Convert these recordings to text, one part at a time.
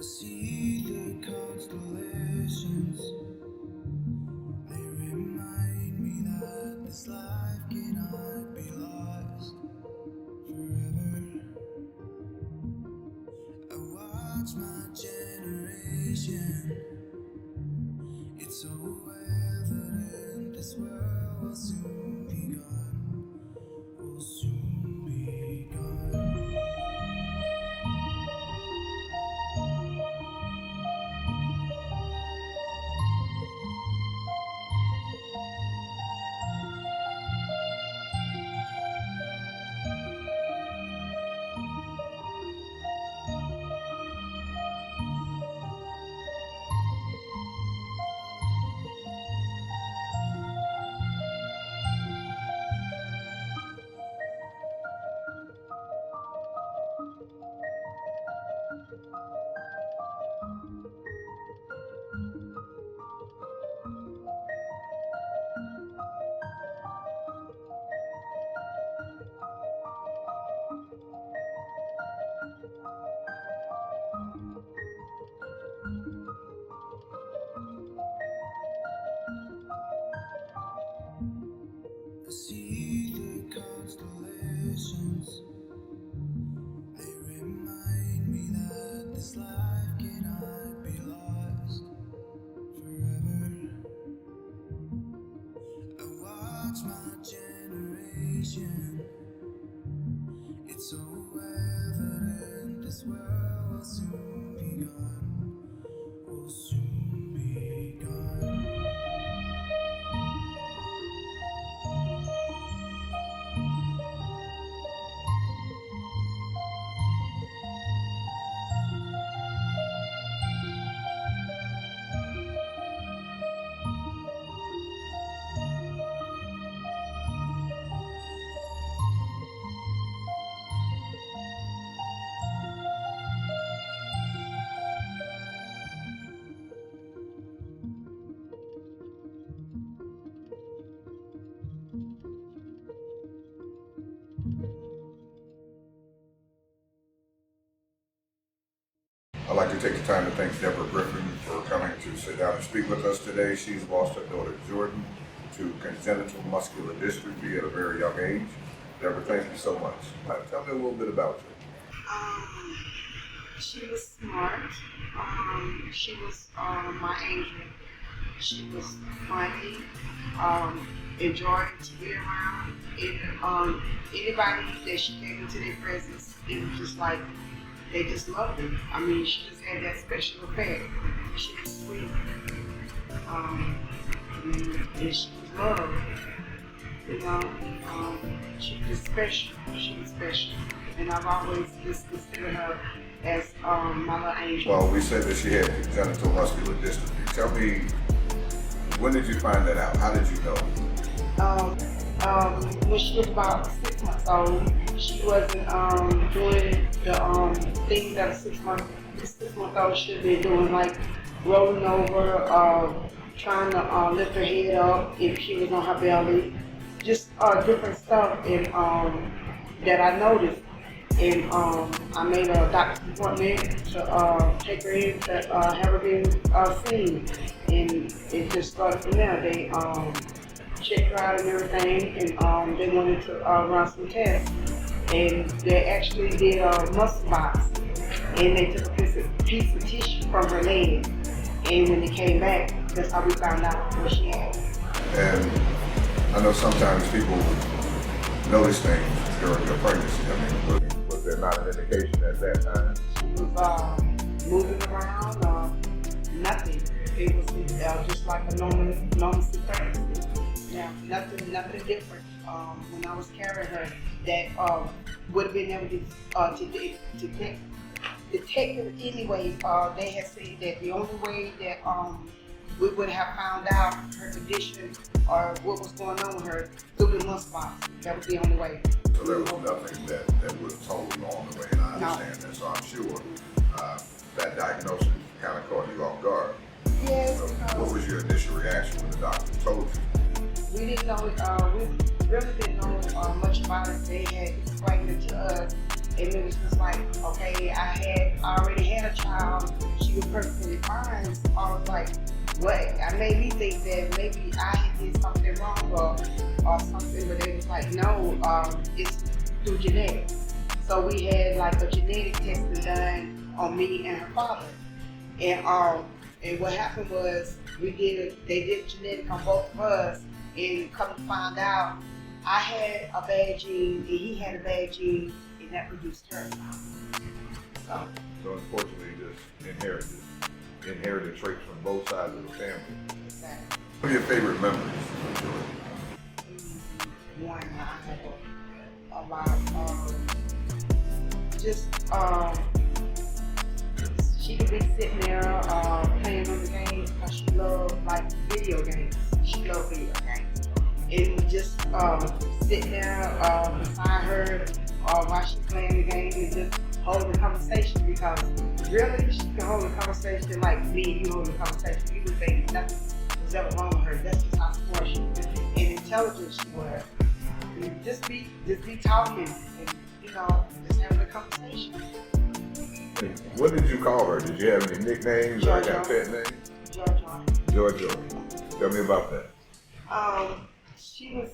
see the constellations. They remind me that this life cannot be lost forever. I watch my generation. It's so evident this world will soon be gone. Will soon be gone. I see the constellations. They remind me that this life cannot be lost forever. I watch my generation. It's so evident this world will soon be gone. Will soon be gone. I'd like to take the time to thank Deborah Griffin for coming to sit down and speak with us today. She's lost her daughter Jordan to congenital muscular dystrophy at a very young age. Deborah, thank you so much. Tell me a little bit about you. She was smart. She was my angel. She was funny. Enjoyed to be around. Anybody that she came into their presence, it was just like they just loved her. I mean, she just had that special effect. She was sweet. And she was loved. You know, she was special. She was special. And I've always just considered her as my little angel. Well, we said that she had congenital muscular dystrophy. Tell me, when did you find that out? How did you know? When she was about 6 months old, she wasn't doing the things that a 6 month old should be doing, like rolling over, trying to lift her head up if she was on her belly, just different stuff and that I noticed. And I made a doctor's appointment to take her in to have her been seen, and it just started from there. They checked her out and everything, and they wanted to run some tests, and they actually did a muscle box, and they took a piece of tissue from her leg, and when they came back, that's how we found out what she had. And I know sometimes people notice things during their pregnancy. I mean, was there not an indication at that time? She was moving around, nothing. It was just like a normal pregnancy. Yeah, nothing different. When I was carrying her, that would have been able to detect it anyway. They had said that the only way that we would have found out her condition or what was going on with her through the muscle box. That was the only way. So there was nothing that would have told along the way, and I understand that. So I'm sure that diagnosis kind of caught you off guard. Yes. So what was your initial reaction when the doctor told you? We didn't know, we really didn't know much about it. They had explained it to us And it was just like, okay, I already had a child. She was perfectly fine. So I was like, what? I made me think that maybe I had did something wrong or something, but they was like, no, it's through genetics. So we had like a genetic testing done on me and her father. And what happened was they did genetic on both of us, and come to find out I had a bad gene and he had a bad gene, and that produced her. So unfortunately, just inherited traits from both sides of the family. Exactly. What are your favorite memories of Jordan? One, I had a lot she could be sitting there playing on the games because she loved like video games. She loved video games. And just sitting there beside her while she's playing the game and just holding the conversation, because really she can hold a conversation like me and you hold a conversation. You would think nothing was ever wrong with her. That's just how smart she was and intelligent she was. And just be talking and just having a conversation. What did you call her? Did you have any nicknames or a pet name? Jojo. Tell me about that. She was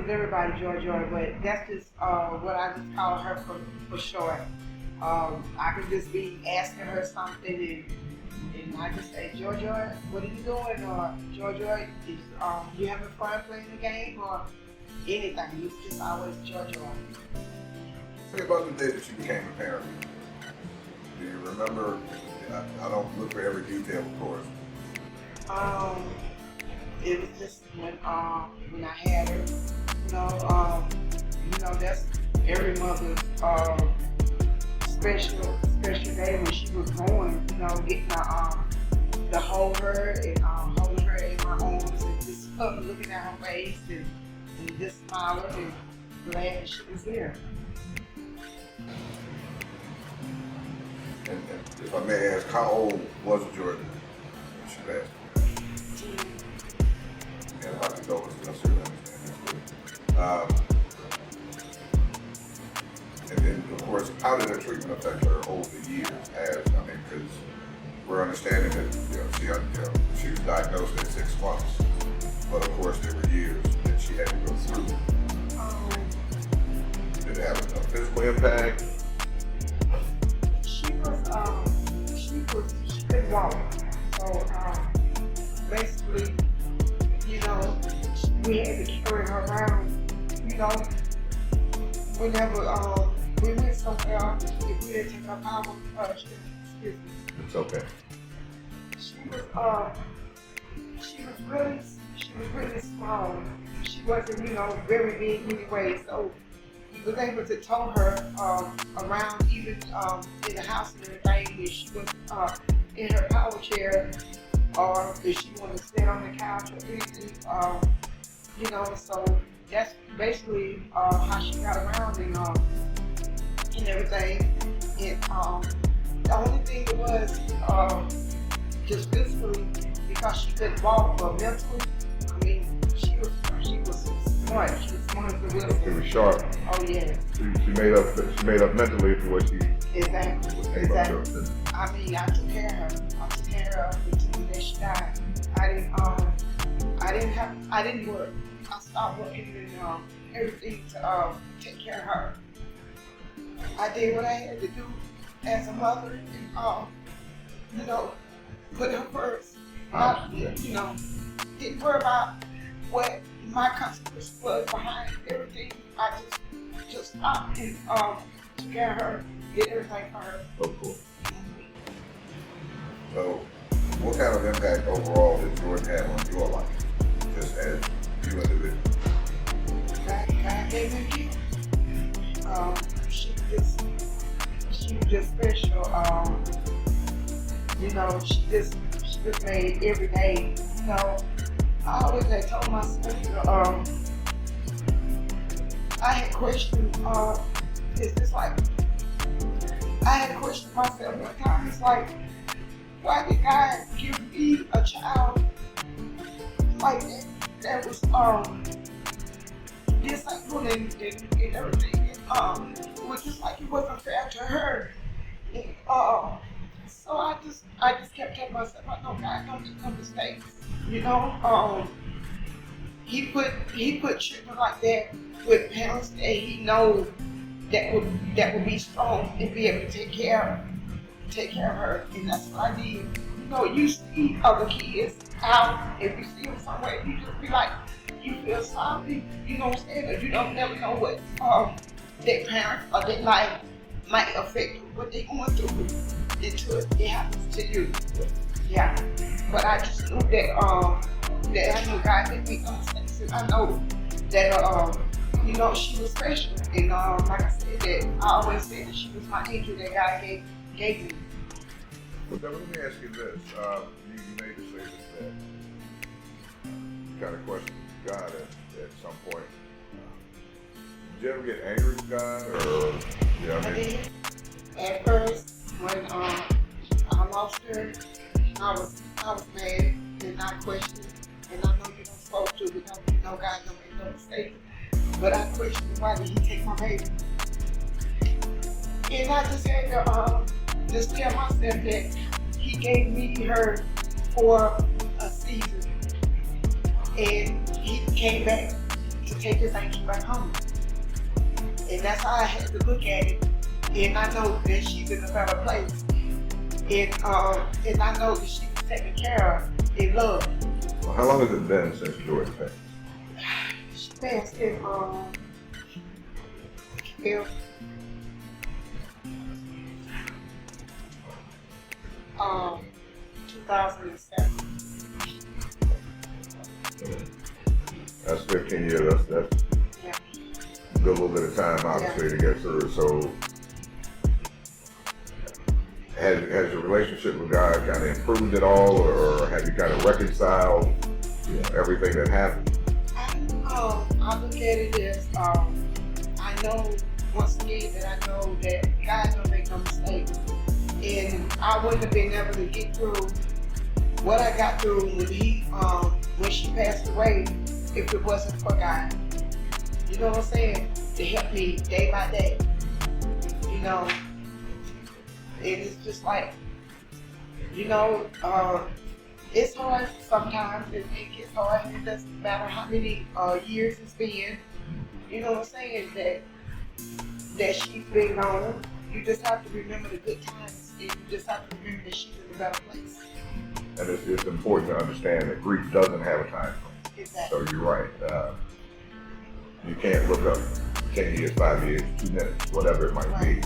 everybody Jojo, but that's just what I just call her for short. I could just be asking her something and I just say, Jojo, what are you doing? Or Jojo, is you having fun playing the game? Or anything. You just always Jojo. Tell me about the day that you became a parent. Do you remember? I don't look for every detail, of course. It was just when I had her. That's every mother's special day when she was born. Getting to hold her and holding her in my arms and just looking at her face and just smiling and glad that she was there. And if I may ask, how old was Jordan when she passed away? And how condolences, I certainly understand that's good. And then, of course, how did her treatment affect her over the years? Because we're understanding that she was diagnosed at 6 months, but of course there were years that she had to go through. Did it have a physical impact? She couldn't walk. So basically, we had to carry her around. Whenever we went somewhere, if we didn't take our power, excuse me. It's okay. She was really small. She wasn't, very big anyway. So we was able to tow her around, even in the house and everything. If she was in her power chair, or if she wanted to sit on the couch or anything, So that's basically how she got around and everything. And the only thing it was just physically, because she couldn't walk, but mentally, she was smart. She was smart as a whistle. She was sharp. Oh yeah. She made up mentally for what she. Exactly. I took care of her. I took care of her until the day she died. I didn't work. I stopped working and everything to take care of her. I did what I had to do as a mother and put her first. Didn't worry about what my consequence was behind everything. I just stopped and took care of her, did everything for her. Oh, cool. So, what kind of impact overall did Jordan have on your life, just as you individual? God gave me you. She was just special. She just made every day. I always had told myself, I had questioned. It's just like I had questioned myself one time. It's like, why did God give me a child like that was disabled and everything? it was just like it wasn't fair to her. And, so I just kept telling myself, I know God don't make no mistakes. You know, he put children like that with parents that he knows that would be strong and be able to take care of her, and that's what I did. You know, you see other kids out, if you see them somewhere, you just be like, you feel sorry, you know what I'm saying? But you don't never know what their parents or their life might affect what they're going through until it happens to you. Yeah. But I just knew that that I knew God didn't make no mistakes, and I know that you know, she was special. And like I said, that I always said that she was my angel that God gave me. Well, let me ask you this. You made the statement that you kind of questioned God at some point. Did you ever get angry with God? Or, you know what I mean? did. At first, when I lost her, I was mad and I questioned. And I know you're not supposed to because you know God don't make no mistakes. But I questioned, why did he take my baby? And I just had to just tell myself that he gave me her for a season. And he came back to take his angel back home. And that's how I had to look at it. And I know that she's in a better place. And I know that she was taken care of and loved. Well, how long has it been since Jordan passed? She passed in Kell. 2007. That's 15 years. That's Yeah. a good little bit of time, obviously, to get through. So, has your relationship with God kind of improved at all, or have you kind of reconciled everything that happened? I look at it as I know once again that I know that God don't make no mistakes, and I wouldn't have been able to get through what I got through when she passed away if it wasn't for God. You know what I'm saying? To help me day by day. You know, and it's just like, you know, it's hard sometimes. It gets hard. It doesn't matter how many years it's been. You know what I'm saying? That she's been gone. You just have to remember the good times, and you just have to remember that she's in a better place. And it's important to understand that grief doesn't have a time frame. Exactly. So you're right. You can't look up 10 years, 5 years, 2 minutes, whatever it might be,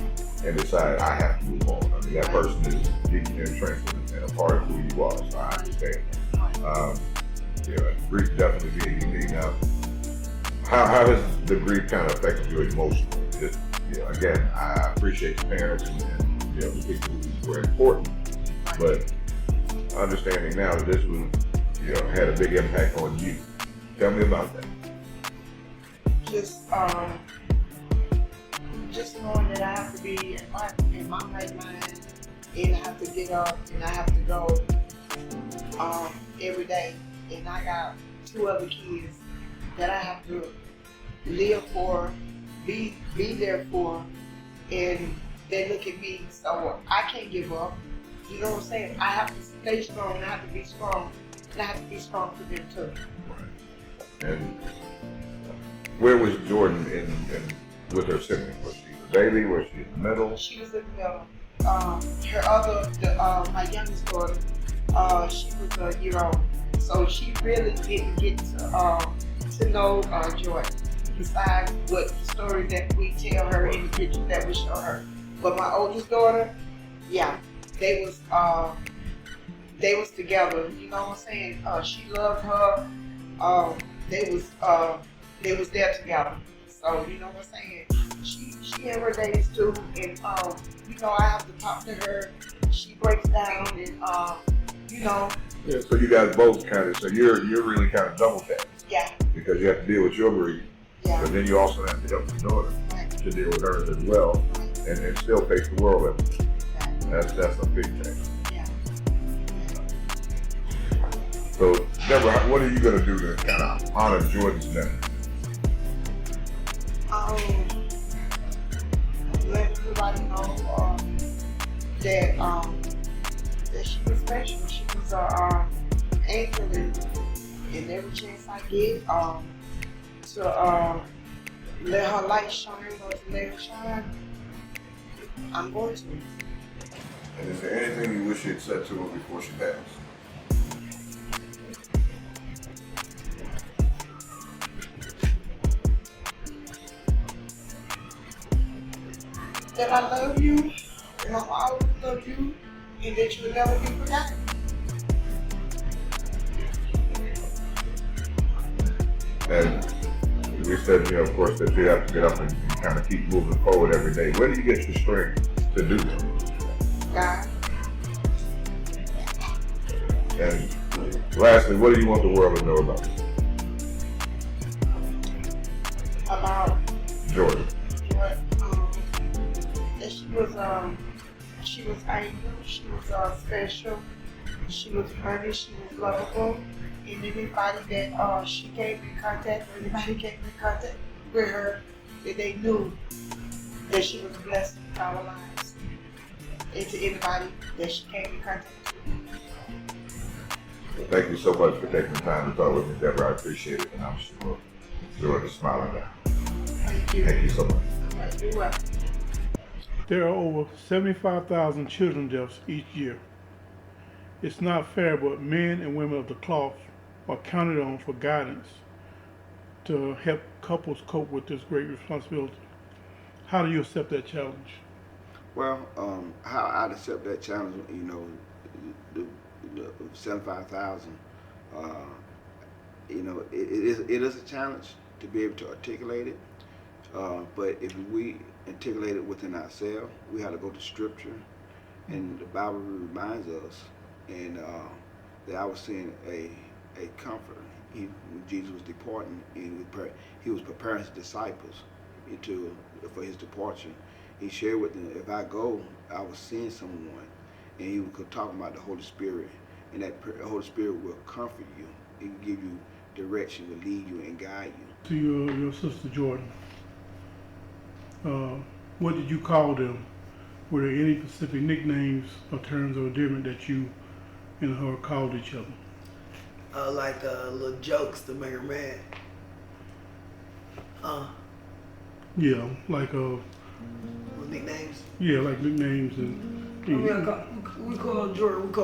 and decide I have to move on. I mean, that person is deeply entrenched and a part of who you are, so I understand. Grief definitely being unique. Now, how has the grief kind of affected you emotionally? Just, again, I appreciate your parents and the people who were important, but understanding now that this was, had a big impact on you. Tell me about that. Just knowing that I have to be in my right mind, and I have to get up and I have to go every day, and I got 2 other kids that I have to live for, be there for, and they look at me, so I can't give up. You know what I'm saying? I have to stay strong, and I have to be strong, and I have to be strong for them too. Right. And where was Jordan in with her siblings? Was she the baby? Was she in the middle? She was in the middle. My youngest daughter, she was a year old, so she really didn't get to know Jordan. Besides what the story that we tell her in the picture that we show her. But my oldest daughter, yeah, they was together. You know what I'm saying? She loved her. They was there together. So you know what I'm saying? She had her days too, and I have to talk to her. She breaks down, and Yeah. So you guys both kind of. So you're really kind of double tapped. Yeah. Because you have to deal with your grief. Yeah. But then you also have to help your daughter to deal with hers as well, and still face the world with it. That's a big thing. Yeah. So, Deborah, what are you going to do to kind of honor Jordan's memory? that she was special. She was a angel, and every chance I get to let her light shine or to let her shine, I'm going to. And is there anything you wish you had said to her before she passed? That I love you, and I'll always love you, and that you will never be forgotten. And we said, of course, that you have to get up and kind of keep moving forward every day. Where do you get the strength to do that? God. And lastly, what do you want the world to know about you? About Jordan. what that she was angel, she was special, she was funny, she was lovable, and anybody that she came in contact, or anybody came in contact with her, that they knew that she was a blessing to our lives, and to anybody that she came in contact with. Thank you so much for taking the time to talk with me, Deborah. I appreciate it, and I'm sure Jordan is smiling now. Thank you. Thank you so much. You're welcome. There are over 75,000 children deaths each year. It's not fair, but men and women of the cloth are counted on for guidance to help couples cope with this great responsibility. How do you accept that challenge? Well, how I'd accept that challenge, the 75,000, it is a challenge to be able to articulate it. But if we articulate it within ourselves, we have to go to Scripture, and the Bible reminds us, and that I was seeing a comforter. When Jesus was departing, and he was preparing his disciples for his departure. He shared with them, if I go, I will send someone, and he was talking about the Holy Spirit, and that Holy Spirit will comfort you. It will give you direction, will lead you and guide you. To your sister Jordan, what did you call them? Were there any specific nicknames or terms of endearment that you and her called each other? Like little jokes to make her mad. Yeah, like Nicknames. yeah, like nicknames and. We call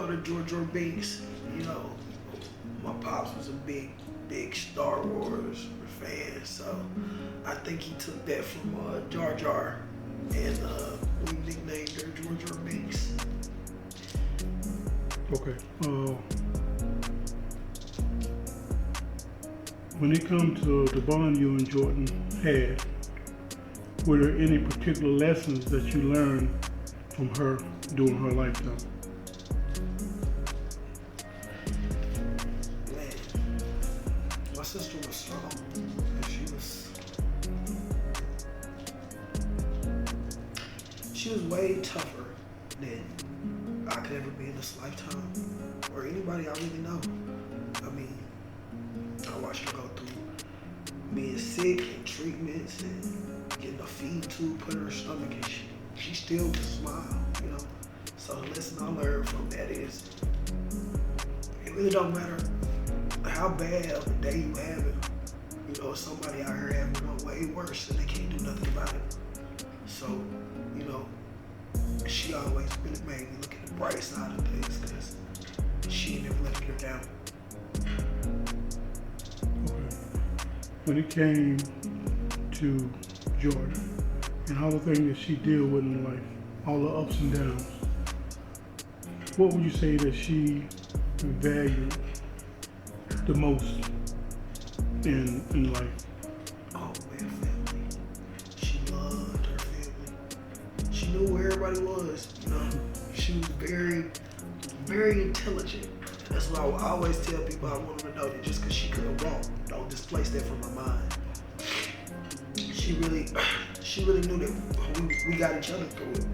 her George Binks. My pops was a big Star Wars fan, so I think he took that from Jar Jar, and we nicknamed her George Binks. Okay. When it comes to the bond you and Jordan had, were there any particular lessons that you learned from her during her lifetime? Man, my sister was strong. She was way tougher than I could ever be in this lifetime, or anybody I really know. I mean, I watched her go through being sick and treatments and getting a feed tube put in her stomach, and she still would smile, So the lesson I learned from that is, it really don't matter how bad of a day you have it. Somebody out here having it way worse and they can't do nothing about it. So, she always really made me look at the bright side of things, because she never let me get down. Okay. When it came to Jordan and all the things that she dealt with in life, all the ups and downs, what would you say that she valued the most in life? Oh man, family. She loved her family. She knew where everybody was, She was very, very intelligent. And that's what I would always tell people. I want them to know that just because she couldn't walk, don't displace that from her mind. She really knew that we got each other through it.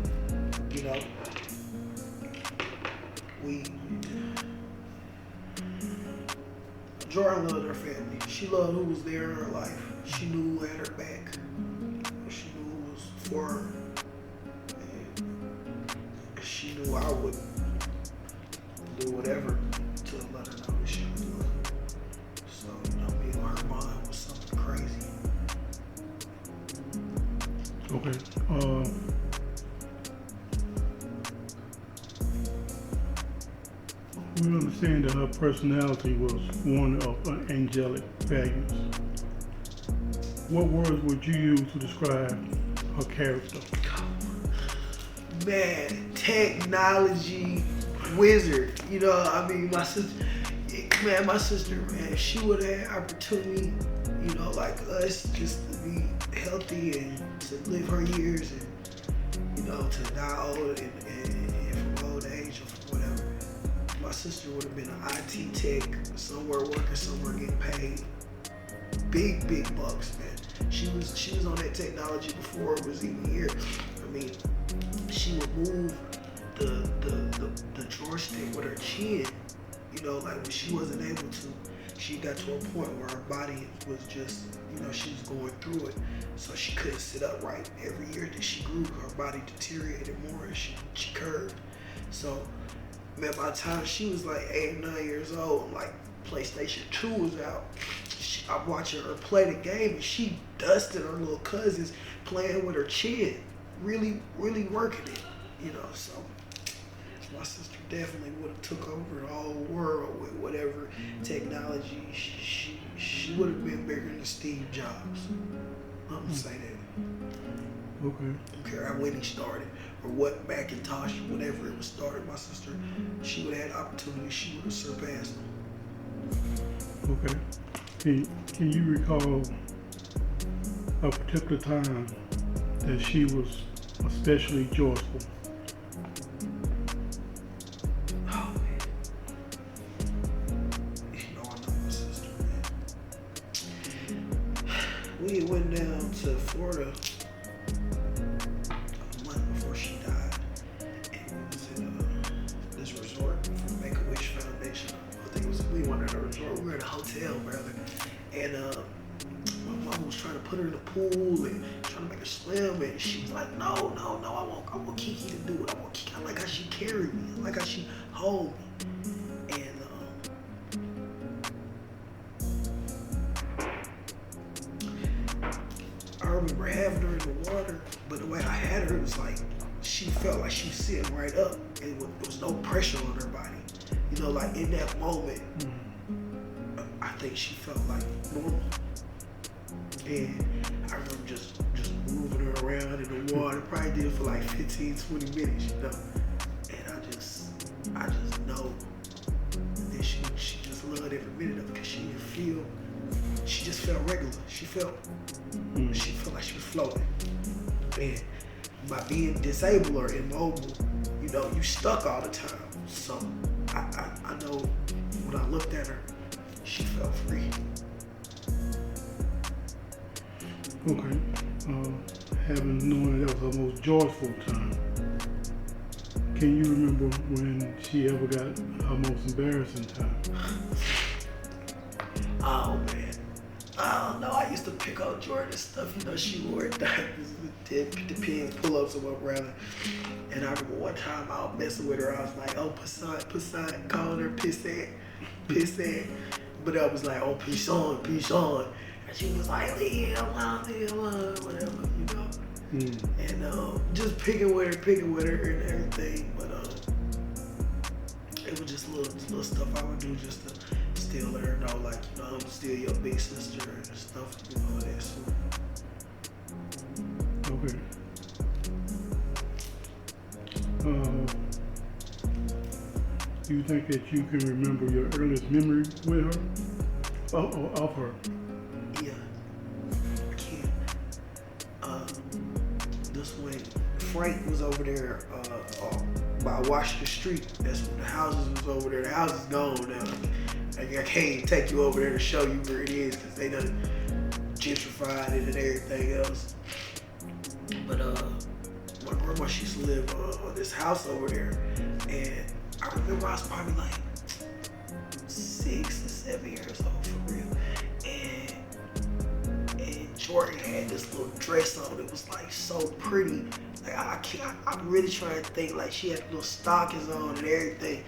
Jordan loved her family. She loved who was there in her life. She knew who had her back. She knew who was for her. And she knew I would do whatever to let her know that she was loved. So, being on her mind was something crazy. Okay. We understand that her personality was one of angelic values. What words would you use to describe her character? Man, technology wizard. My sister, man, she would have had opportunity, like us, just to be healthy and to live her years and, to die old and from old age or from whatever. My sister would have been an IT tech, somewhere working, somewhere getting paid big bucks, man. She was on that technology before it was even here. I mean, she would move the joystick with her chin, like when she wasn't able to. She got to a point where her body was just, she was going through it, so she couldn't sit upright. Every year that she grew, her body deteriorated more and she curved. So, man, by the time she was like 8 or 9 years old, like PlayStation 2 was out, I'm watching her play the game and she dusted her little cousins playing with her chin, really working it, so my sister definitely would have took over the whole world with whatever technology. She would have been bigger than Steve Jobs. I'm gonna say that. Okay. I don't care when he started or what Macintosh, whatever it was started, my sister, she would have had opportunity, she would have surpassed him. Okay. Can you recall a particular time that she was especially joyful? Oh man. I know my sister, man. We went down to Florida a month before she died, and we was in this resort from Make-A-Wish Foundation. I think we went to the resort. We were in a hotel, brother, and my mom was trying to put her in the pool and trying to make her swim, and she was like, no, I want Kiki to do it. I want Kiki. I like how she carried me. I like how she hold me. And I remember having her in the water, but the way I had her, it was like she felt like she was sitting right up, and there was no pressure on her body. Like in that moment, I think she felt like normal. And I remember just moving her around in the water. Probably did it for like 15, 20 minutes, And I just know that she just loved every minute of it because she just felt regular. She felt like she was floating. And by being disabled or immobile, you stuck all the time. So I know when I looked at her, she felt free. Okay. Having known that was her most joyful time, can you remember when she ever got her most embarrassing time? Oh man, I don't know. I used to pick on Jordan stuff. She wore diapers with the pins, pull-ups and went around. And I remember one time I was messing with her. I was like, oh, Poseidon, calling her pissant. But I was like, oh, peace on. And she was like, leave him alone, whatever, And just picking with her and everything. But it was just little stuff I would do just to still let her know, like, I'm still your big sister and stuff, that sort. Okay. Do you think that you can remember your earliest memory with her? Of her? Yeah, I can. This way, Frank was over there by Washington Street. That's when the houses was over there. The house is gone now. Like, I can't take you over there to show you where it is because they done gentrified it and everything else. But my grandma, she used to live on this house over there, and I remember I was probably like 6 or 7 years old for real, and Jordan had this little dress on. It was like so pretty, Like I can't. I'm really trying to think. Like she had little stockings on and everything,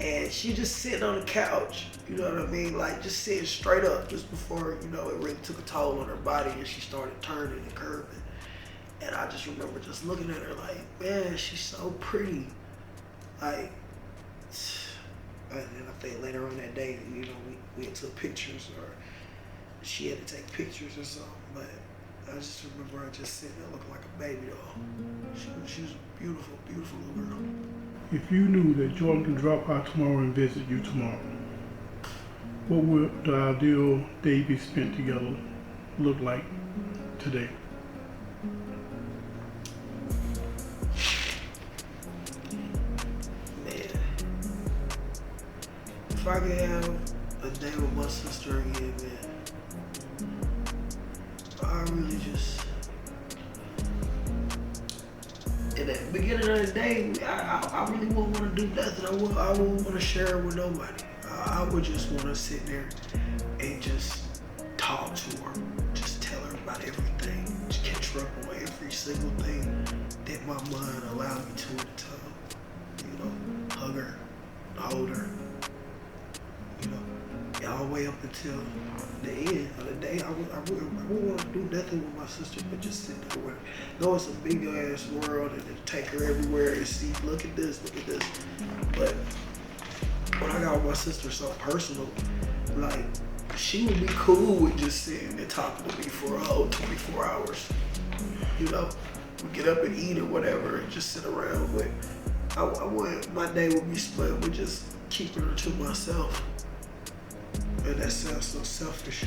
and she just sitting on the couch. You know what I mean? Like just sitting straight up, just before it really took a toll on her body, and she started turning and curving. And I just remember just looking at her like, man, she's so pretty. Like, and then I think later on that day, we had took pictures, or she had to take pictures or something. But I just remember her just sitting there looking like a baby doll. She was a beautiful, beautiful little girl. If you knew that Jordan could drop by tomorrow and visit you tomorrow, what would the ideal day be spent together look like today? Man, if I could have a day with my sister again, man, I really just, in the beginning of the day, I really wouldn't want to do nothing. I wouldn't want to share it with nobody. I would just want to sit there and just talk to her, just tell her about everything, just catch her up on every single thing that my mind allowed me to at the time. Hug her, hold her, all the way up until the end of the day. I wouldn't want to do nothing with my sister but just sit there with her. No, it's a big ass world and take her everywhere and see, look at this. But when I got with my sister so personal, like, she would be cool with just sitting and talking to me for a whole 24 hours. We get up and eat or whatever and just sit around. But I want, my day would be split with just keeping her to myself. And that sounds so selfish,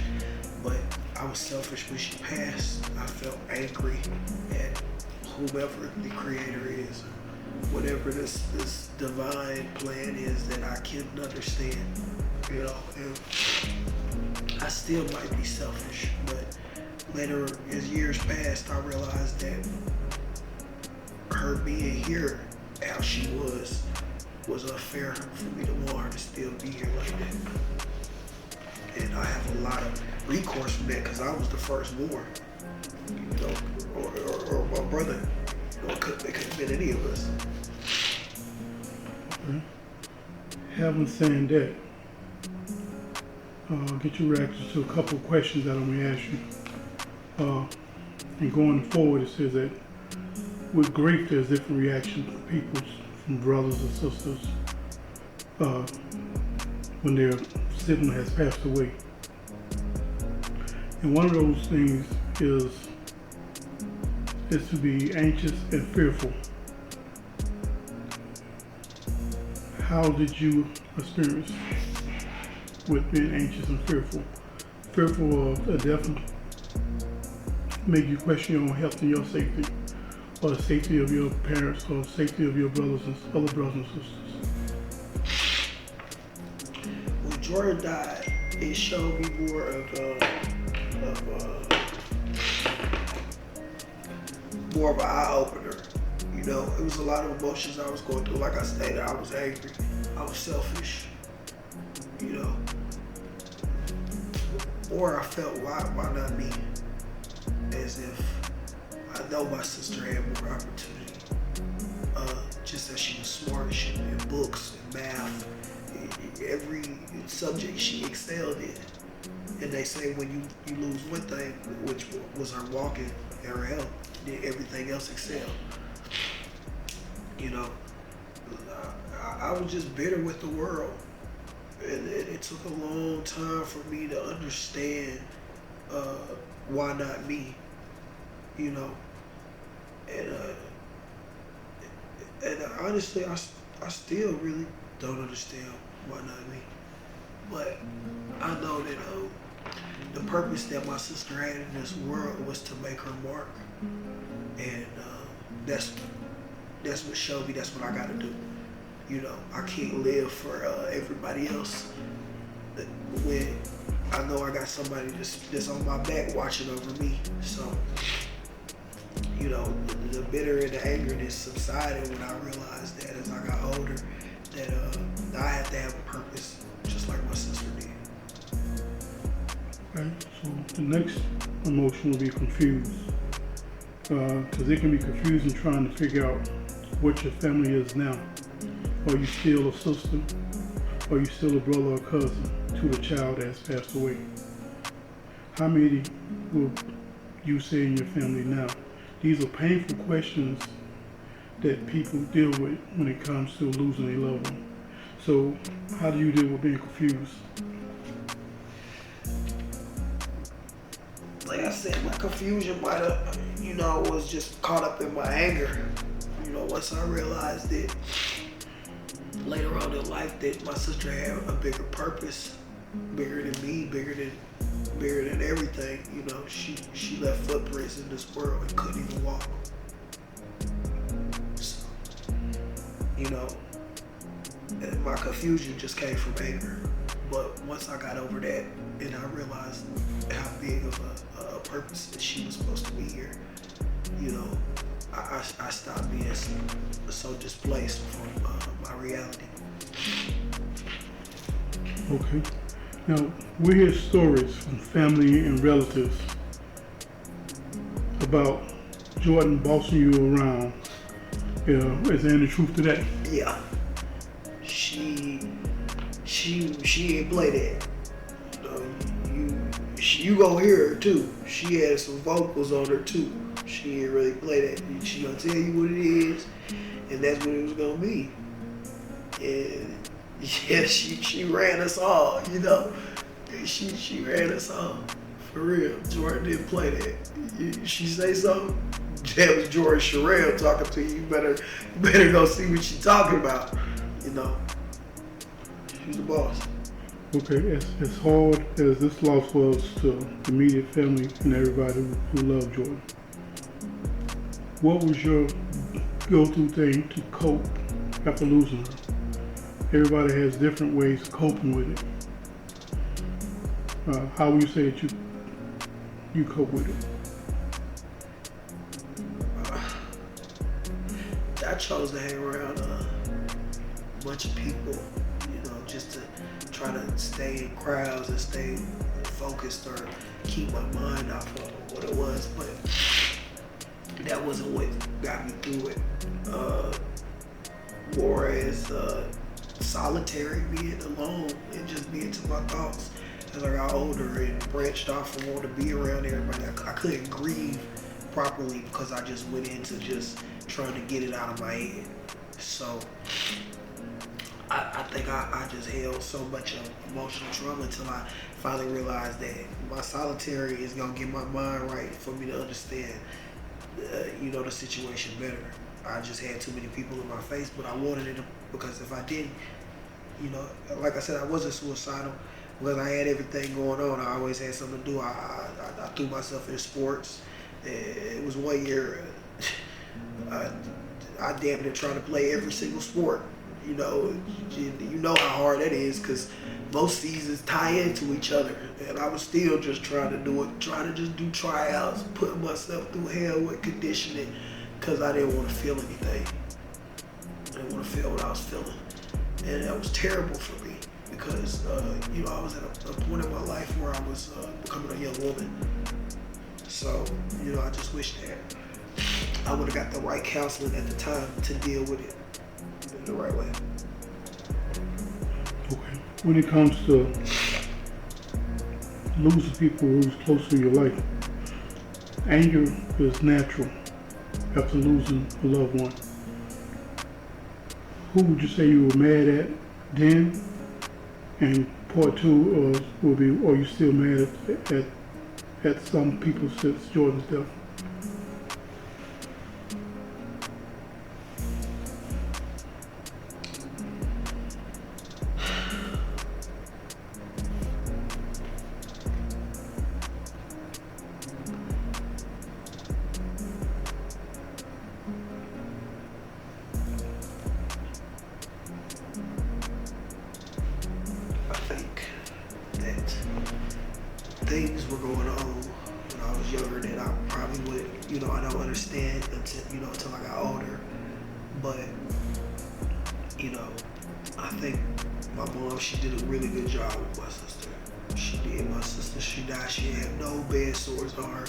but I was selfish when she passed. I felt angry at whomever the creator is, whatever this divine plan is that I couldn't understand, and I still might be selfish, but later as years passed, I realized that her being here, how she was unfair for me to want her to still be here like that. And I have a lot of recourse from that because I was the firstborn, or my brother. It couldn't have been any of us. Okay. Having said that, get your reactions to a couple of questions that I'm going to ask you. And going forward, it says that with grief, there's different reactions from people, from brothers and sisters, when their sibling has passed away. And one of those things is to be anxious and fearful. How did you experience with being anxious and fearful? Fearful of a death make you question your own health and your safety, or the safety of your parents, or the safety of your brothers and other brothers and sisters. When Jordan died, it showed me more of an eye opener. It was a lot of emotions I was going through. Like I stated, I was angry, I was selfish, or I felt why not me? As if I know my sister had more opportunity. Just as she was smart, she in books and math, every subject she excelled in. And they say when you lose one thing, which was her walking and her health, then everything else excelled. I was just bitter with the world. And it took a long time for me to understand why not me, And honestly, I still really don't understand why not me. But I know that the purpose that my sister had in this world was to make her mark. And that's what showed me that's what I gotta do. I can't live for everybody else when I know I got somebody that's on my back watching over me. So, the bitter and the angerness subsided when I realized that as I got older, that I had to have a purpose, just like my sister did. Okay, so the next emotion will be confused. because it can be confusing trying to figure out what your family is now. Are you still a sister? Are you still a brother or cousin to the child that has passed away? How many will you say in your family now? These are painful questions that people deal with when it comes to losing a loved one. So how do you deal with being confused? Like I said, my confusion might have, was just caught up in my anger. Once I realized that later on in life that my sister had a bigger purpose, bigger than me, bigger than everything. She left footprints in this world and couldn't even walk. So, and my confusion just came from anger. But once I got over that and I realized how big of a purpose that she was supposed to be here, I stopped being so displaced from my reality. Okay. Now, we hear stories from family and relatives about Jordan bossing you around. Is there any truth to that? Yeah. She ain't play that. You gonna hear her too. She had some vocals on her too. She ain't really play that. She gonna tell you what it is, and that's what it was gonna be. And yeah, she ran us all, She ran us all. For real. Jordan didn't play that. She say something, that was Jordan Sherrill talking to you. You better go see what she talking about. She's the boss. Okay, as hard as this loss was to the immediate family and everybody who loved Jordan, what was your go-to thing to cope after losing her? Everybody has different ways of coping with it. How would you say that you cope with it? I chose to hang around a bunch of people, just to try to stay in crowds and stay focused or keep my mind off of what it was, but that wasn't what got me through it. More as solitary, being alone and just being to my thoughts. As I got older and branched off and wanted to be around everybody, I couldn't grieve properly because I just went into just trying to get it out of my head. So I think I just held so much emotional trauma until I finally realized that my solitary is gonna get my mind right for me to understand, the situation better. I just had too many people in my face, but I wanted it because if I didn't, like I said, I wasn't suicidal because I had everything going on. I always had something to do. I threw myself in sports. It was one year I damn near trying to play every single sport. You know how hard that is because most seasons tie into each other, and I was still just trying to just do tryouts, putting myself through hell with conditioning because I didn't want to feel anything. I didn't want to feel what I was feeling, and that was terrible for me because I was at a point in my life where I was becoming a young woman. So I just wish that I would have got the right counseling at the time to deal with it in the right way. Okay. When it comes to losing people who's close to your life, anger is natural after losing a loved one. Who would you say you were mad at then? And part two will be, are you still mad at some people since Jordan's death? Things were going on when I was younger that I probably would, I don't understand until I got older. But, I think my mom, she did a really good job with my sister. She did. My sister, she died. She had no bed sores on her.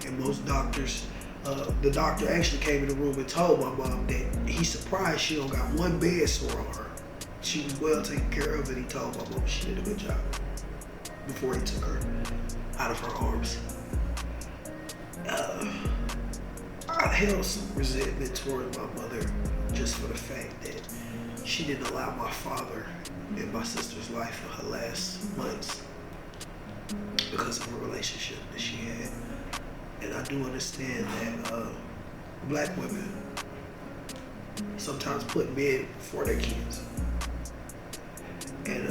And most doctors The doctor actually came in the room and told my mom that he's surprised she don't got one bed sore on her. She was well taken care of, and he told my mom she did a good job before he took her out of her arms. I held some resentment toward my mother just for the fact that she didn't allow my father in my sister's life in her last months because of a relationship that she had. And I do understand that black women sometimes put men before their kids. And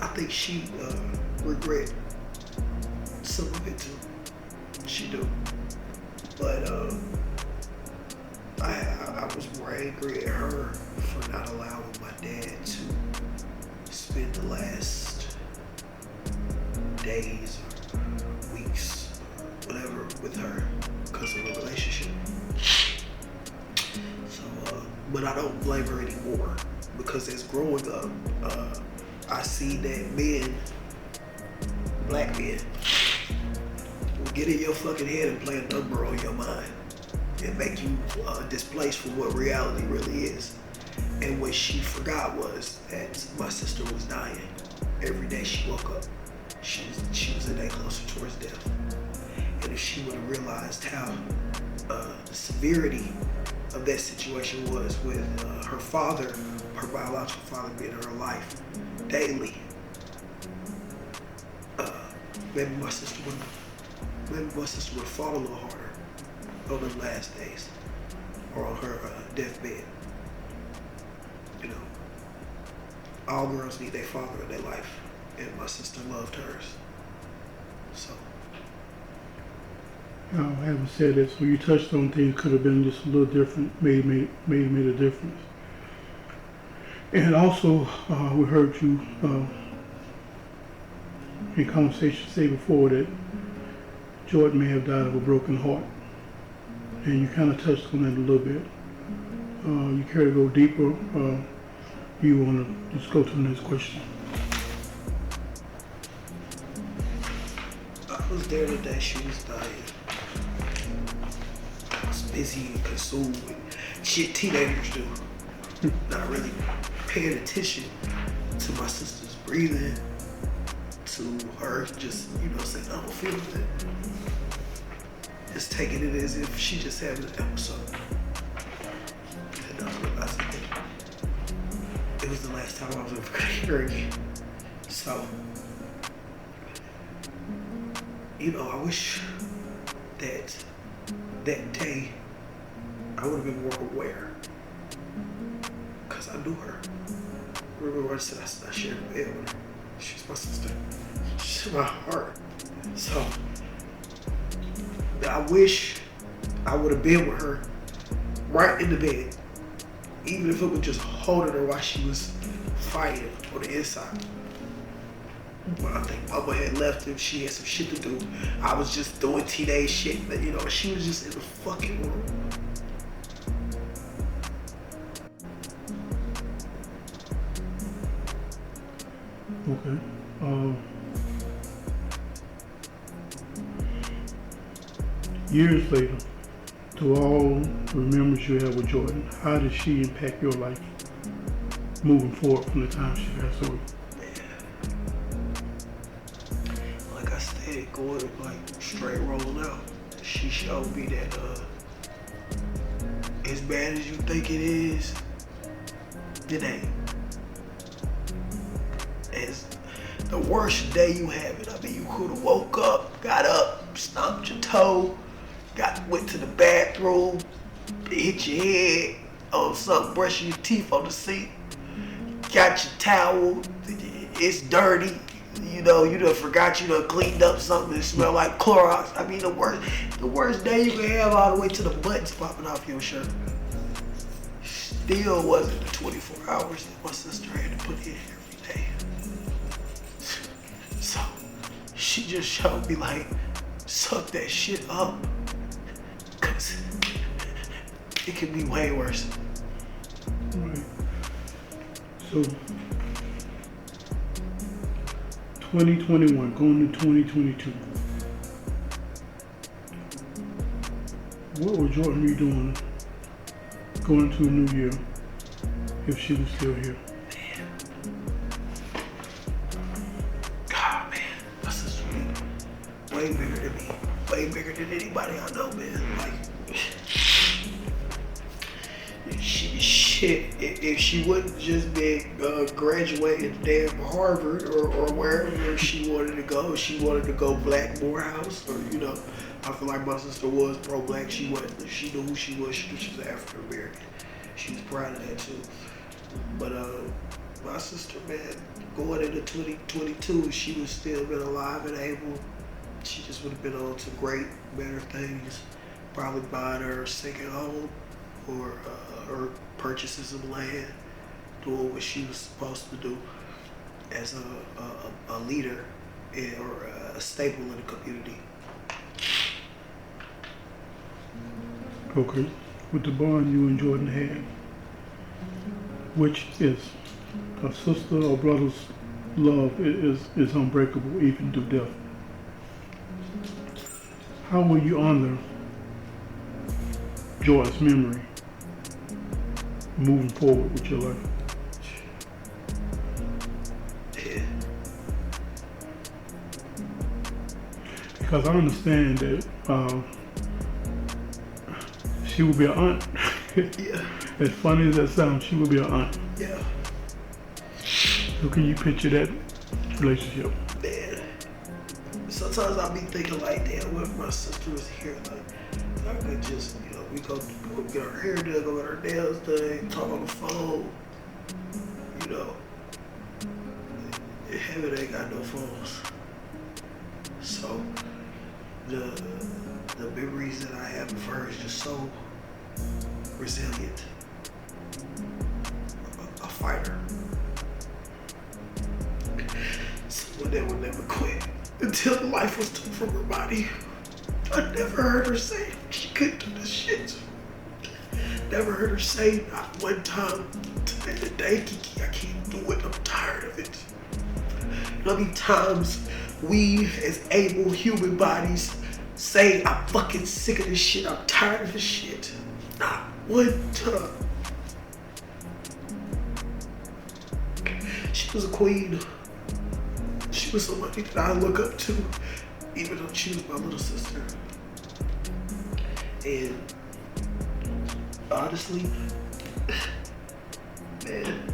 I think she regret some of it too. She do. But I was more angry at her for not allowing my dad to spend the last days or weeks, whatever, with her because of a relationship. So, but I don't blame her anymore because as growing up, I see that men, black men, will get in your fucking head and play a number on your mind and make you displaced from what reality really is. And what she forgot was that my sister was dying. Every day she woke up, she was a day closer towards death. And if she would have realized how the severity of that situation was with her father, her biological father being in her life daily, maybe my sister would have fought a little harder on her last days or on her deathbed. You know, all girls need their father in their life, and my sister loved hers. So. Having said that, so you touched on things could have been just a little different, made a difference. And also, we heard you in conversation say before that Jordan may have died of a broken heart. And you kind of touched on that a little bit. You care to go deeper? You want to just go to the next question? I was there the day she was dying. I was busy and consumed with shit teenagers do. Not really paying attention to my sister's breathing, to her just, saying, I don't feel it. Just taking it as if she just having an episode. And I realized that it was the last time I was ever gonna hear her again. So, I wish that day I would have been more aware. Because I knew her. Remember I said I shared a bed with her. She's my sister. She's my heart. So, I wish I would have been with her right in the bed. Even if it was just holding her while she was fighting on the inside. But I think Mama had left and she had some shit to do. I was just doing teenage shit, but she was just in the fucking room. Okay. Years later, to all the memories you have with Jordan, how did she impact your life moving forward from the time she passed away? Like I said, going straight rolling out, she showed me that as bad as you think it is, it ain't. As the worst day you have it, you could have woke up, got up, stomped your toe, went to the bathroom, hit your head on something, brushing your teeth on the sink, got your towel, it's dirty, you done forgot you done cleaned up something that smelled like Clorox. The worst day you can have all the way to the buttons popping off your shirt. Still wasn't the 24 hours that my sister had to put in every day. So, she just showed me suck that shit up. Cause it could be way worse. Right. So, 2021, going to 2022. What would Jordan be doing going into a new year if she was still here? God, man, my sister be way bigger than me, way bigger than anybody I know, man. Like, if she wouldn't just be graduating damn Harvard or wherever she wanted to go, she wanted to go Black Morehouse, or I feel like my sister was pro-black. She wasn't. She knew who she was. She knew she was African American. She was proud of that too. But my sister, man, going into 2022, she would still been alive and able. She just would have been on to great, better things. Probably buying her a second home, or her purchases of land, doing what she was supposed to do as a leader or a staple in the community. Okay, with the bond you and Jordan had, which is a sister or brother's love is unbreakable even through death. How will you honor Jordan's memory moving forward with your life? Yeah. Because I understand that she will be an aunt. Yeah. As funny as that sounds, she will be an aunt. Yeah. So can you picture that relationship? Man, sometimes I be thinking like, damn, what if my sister was here? Like, I could just, we go get our hair done, go get our nails done, talk on the phone. Heaven ain't got no phones. So the memories that I have of her is just so resilient. A fighter. Someone that would never quit until the life was took from her body. I never heard her say she couldn't do this shit. Never heard her say not one time today, Kiki, I can't do it, I'm tired of it. How many times we as able human bodies say, I'm fucking sick of this shit, I'm tired of this shit. Not one time. She was a queen. She was somebody that I look up to, even though she was my little sister. And honestly, man,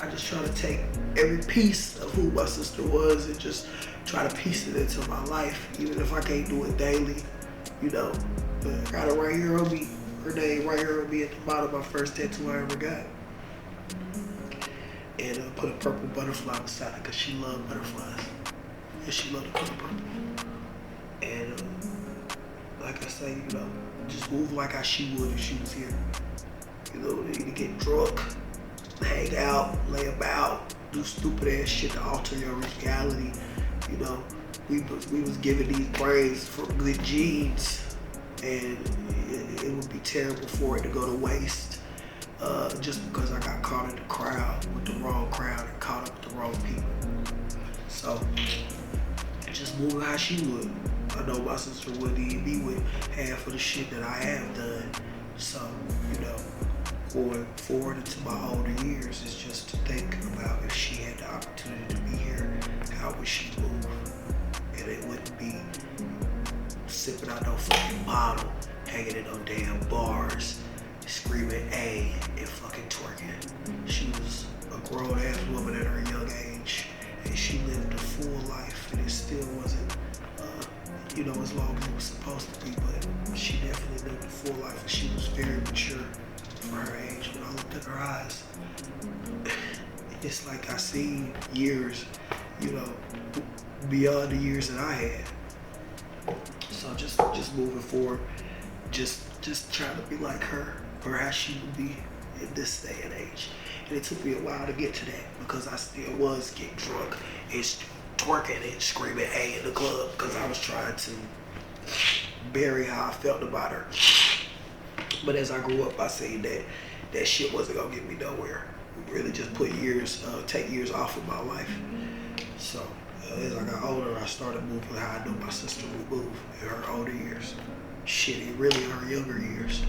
I just try to take every piece of who my sister was and just try to piece it into my life, even if I can't do it daily, I got it right here on me, her name right here on me at the bottom of my first tattoo I ever got. And I put a purple butterfly beside it because she loved butterflies. And she loved the color purple. And like I say, just move like how she would if she was here. To get drunk, hang out, lay about, do stupid ass shit to alter your reality. We was given these brains from good genes, and it would be terrible for it to go to waste. Just because I got caught in the crowd with the wrong crowd and caught up with the wrong people. So, just move how she would. I know my sister wouldn't even be with half of the shit that I have done. So, going forward into my older years is just to think about if she had the opportunity to be here, how would she move? And it wouldn't be sipping out no fucking bottle, hanging in no damn bars, screaming A and fucking twerking. She was a grown ass woman at her young age, and she lived a full life, and it still wasn't, as long as it was supposed to be, but she definitely lived a full life, and she was very mature for her age. When I looked in her eyes, it's like I seen years, beyond the years that I had. So just moving forward, just trying to be like her, or how she would be in this day and age. And it took me a while to get to that because I still was getting drunk and twerking and screaming A in the club because I was trying to bury how I felt about her. But as I grew up, I seen that shit wasn't gonna get me nowhere. It really just take years off of my life. So As I got older, I started moving how I knew my sister would move in her older years. Shit, really in her younger years.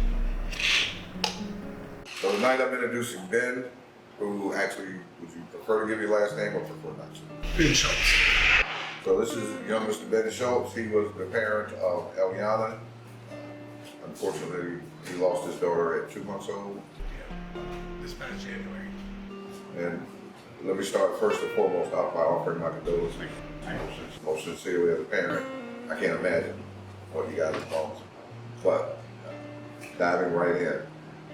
So tonight I'm introducing Ben, who actually, would you prefer to give your last name or prefer not to? Ben Schultz. So this is young Mr. Ben Schultz. He was the parent of Eliana. Unfortunately, he lost his daughter at 2 months old. This past January. And let me start first and foremost out by offering my condolences. Most sincerely as a parent, I can't imagine what you guys have gone through. But diving right in.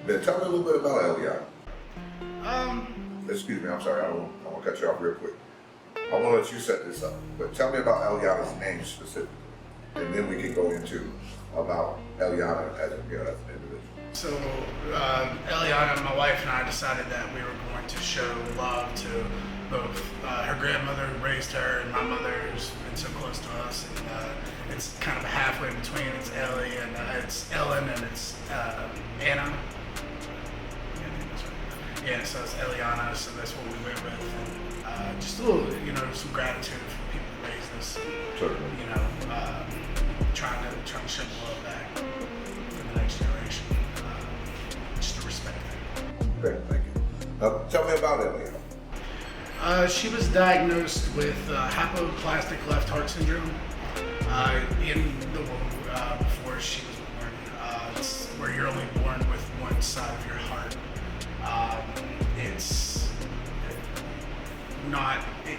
Ben, tell me a little bit about Eliana. Excuse me, I'm sorry, I want to cut you off real quick. I want to let you set this up, but tell me about Eliana's name specifically, and then we can go into about Eliana as an individual. So, Eliana, my wife, and I decided that we were going to show love to both her grandmother who raised her and my mother who's been so close to us. And it's kind of a halfway between. It's Ellie and it's Ellen and it's Anna. Yeah, so it's Eliana, so that's what we went with. And, just a little, some gratitude for people who raised us. Certainly. Trying to show the love back for the next generation. Just to respect it. Great, thank you. Now, tell me about Eliana. She was diagnosed with hypoplastic left heart syndrome in the womb before she was born. It's where you're only born with one side of your heart. It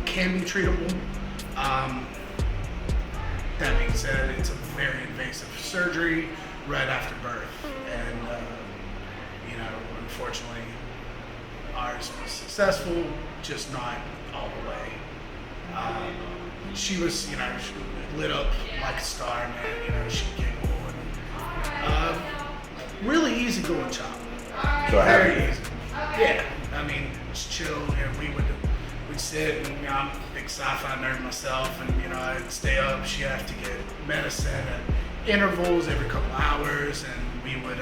can be treatable. That being said, it's a very invasive surgery right after birth, and unfortunately, ours was successful, just not all the way. She was, she lit up like a star, man. She giggled and really easygoing child. So Very easy. Yeah, just chill. We'd sit, and I'm a big sci-fi nerd myself, and I'd stay up. She'd have to get medicine at intervals every couple hours, and we would.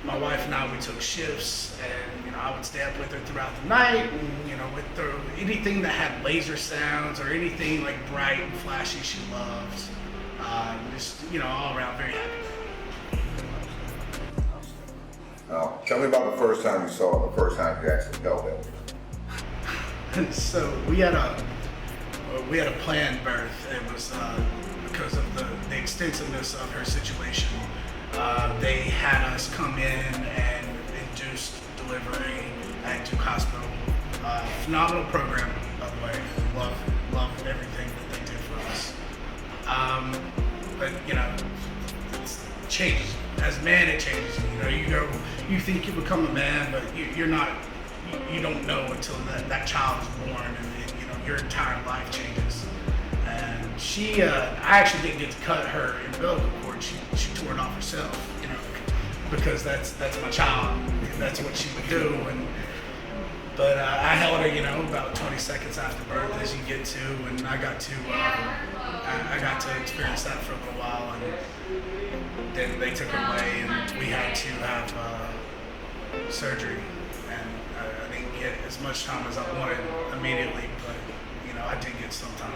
My wife and I, we took shifts, and I would stay up with her throughout the night, and with her, anything that had laser sounds or anything like bright and flashy, she loved. Just all around very happy. Now, tell me about the first time you saw her, the first time you actually held Eliana. So we had a planned birth. It was because of the extensiveness of her situation. They had us come in and induce delivery at Duke Hospital. Phenomenal program, by the way. Love everything that they did for us. But it changes. As a man, it changes. You think you become a man, but you're not. You don't know until that child is born, and your entire life changes. And she, I actually didn't get to cut her umbilical cord. She tore it off herself, because that's my child. That's what she would do. But I held her, about 20 seconds after birth, as you get to, and I got to experience that for a little while, and then they took her away, and we had to have surgery. I didn't get as much time as I wanted immediately, but I did get some time.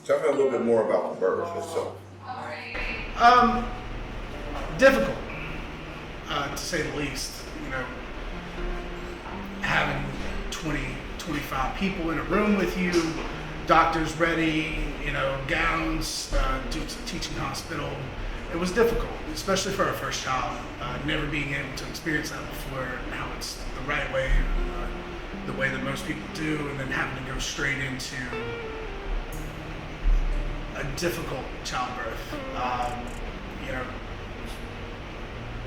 Tell me a little bit more about the birth itself. Difficult, to say the least. Having 25 people in a room with you, doctors ready, gowns, Duke's a teaching hospital. It was difficult, especially for our first child. Never being able to experience that before, and how it's the right way, the way that most people do, and then having to go straight into a difficult childbirth.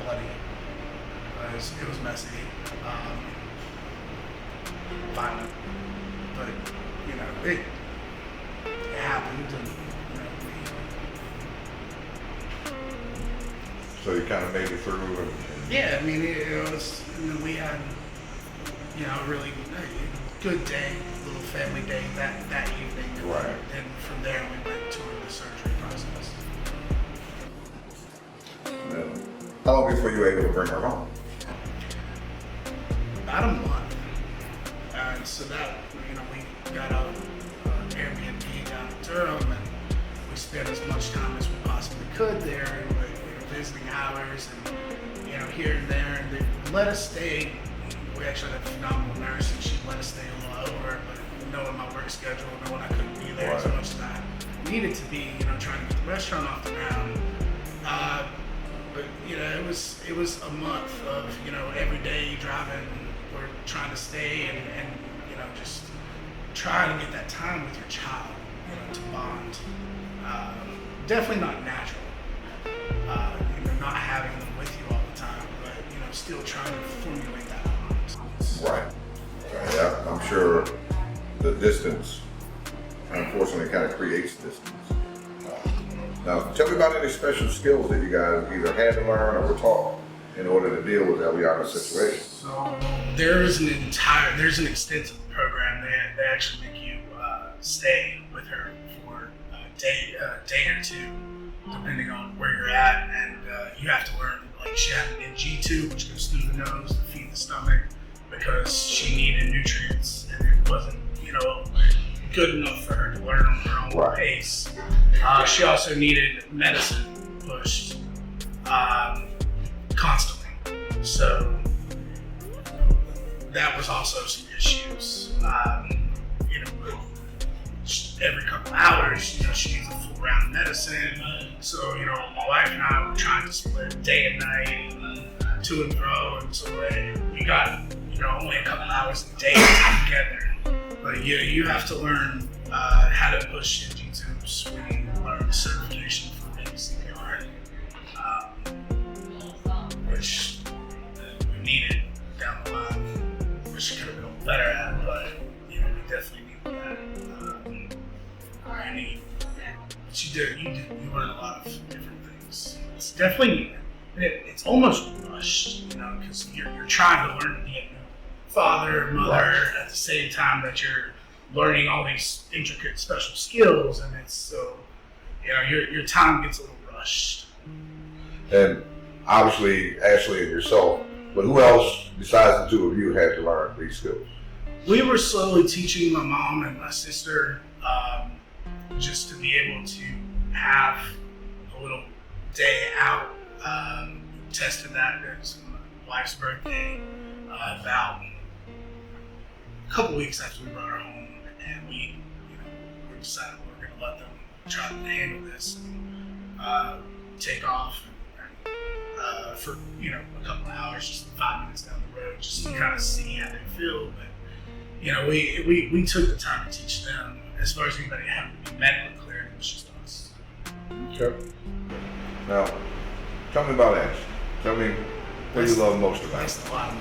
Bloody. It was messy. Violent. But, it happened, and So you kind of made it through. Yeah, it was. We had, a really good day, little family day that evening. Right. And from there, we went to the surgery process. How long before you were able to bring her home? about a month. And so that, we got a Airbnb down in Durham, and we spent as much time as we possibly could there, and we were visiting hours and, here and there, and they let us stay. We actually had a phenomenal nurse, and she let us stay a little over, but knowing my work schedule, knowing I couldn't be there as much as I needed to be, trying to get the restaurant off the ground. But it was a month of every day driving or trying to stay and just trying to get that time with your child, to bond. Definitely not natural, not having them with you all the time, but still trying to formulate that bond. Right. Yeah, I'm sure the distance, unfortunately, kind of creates distance. Now, tell me about any special skills that you guys either had to learn or were taught in order to deal with Eliana's situation. So there's an extensive program that they actually make you stay with her for a day or two, depending on where you're at, and you have to learn. Like, she had an NG tube, which goes through the nose to feed the stomach, because she needed nutrients, and it wasn't good enough for her to learn on her own pace. She also needed medicine pushed constantly, so that was also some issues. Every couple hours, she needs a full round of medicine. So, my wife and I were trying to split day and night, to and fro, and so we got, only a couple hours a day together. But you have to learn how to push NG tubes. We learned certification for baby CPR, which we needed down the line, which could have been better at, but we definitely needed that. You learn a lot of different things. It's definitely it's almost rushed, because you're trying to learn to be a father, mother, at the same time that you're learning all these intricate special skills, and it's so your time gets a little rushed. And obviously Ashley and yourself, but who else besides the two of you had to learn these skills? We were slowly teaching my mom and my sister, just to be able to have a little day out. Tested that. There's my wife's birthday, about a couple weeks after we brought her home, and we decided we were going to let them try to handle this and take off for a couple of hours, just 5 minutes down the road, just to kind of see how they feel. But we took the time to teach them. As far as anybody having to be medically cleared, it was just us. Okay. Now, tell me about Ash. Tell me what you love most about her. That's a lot of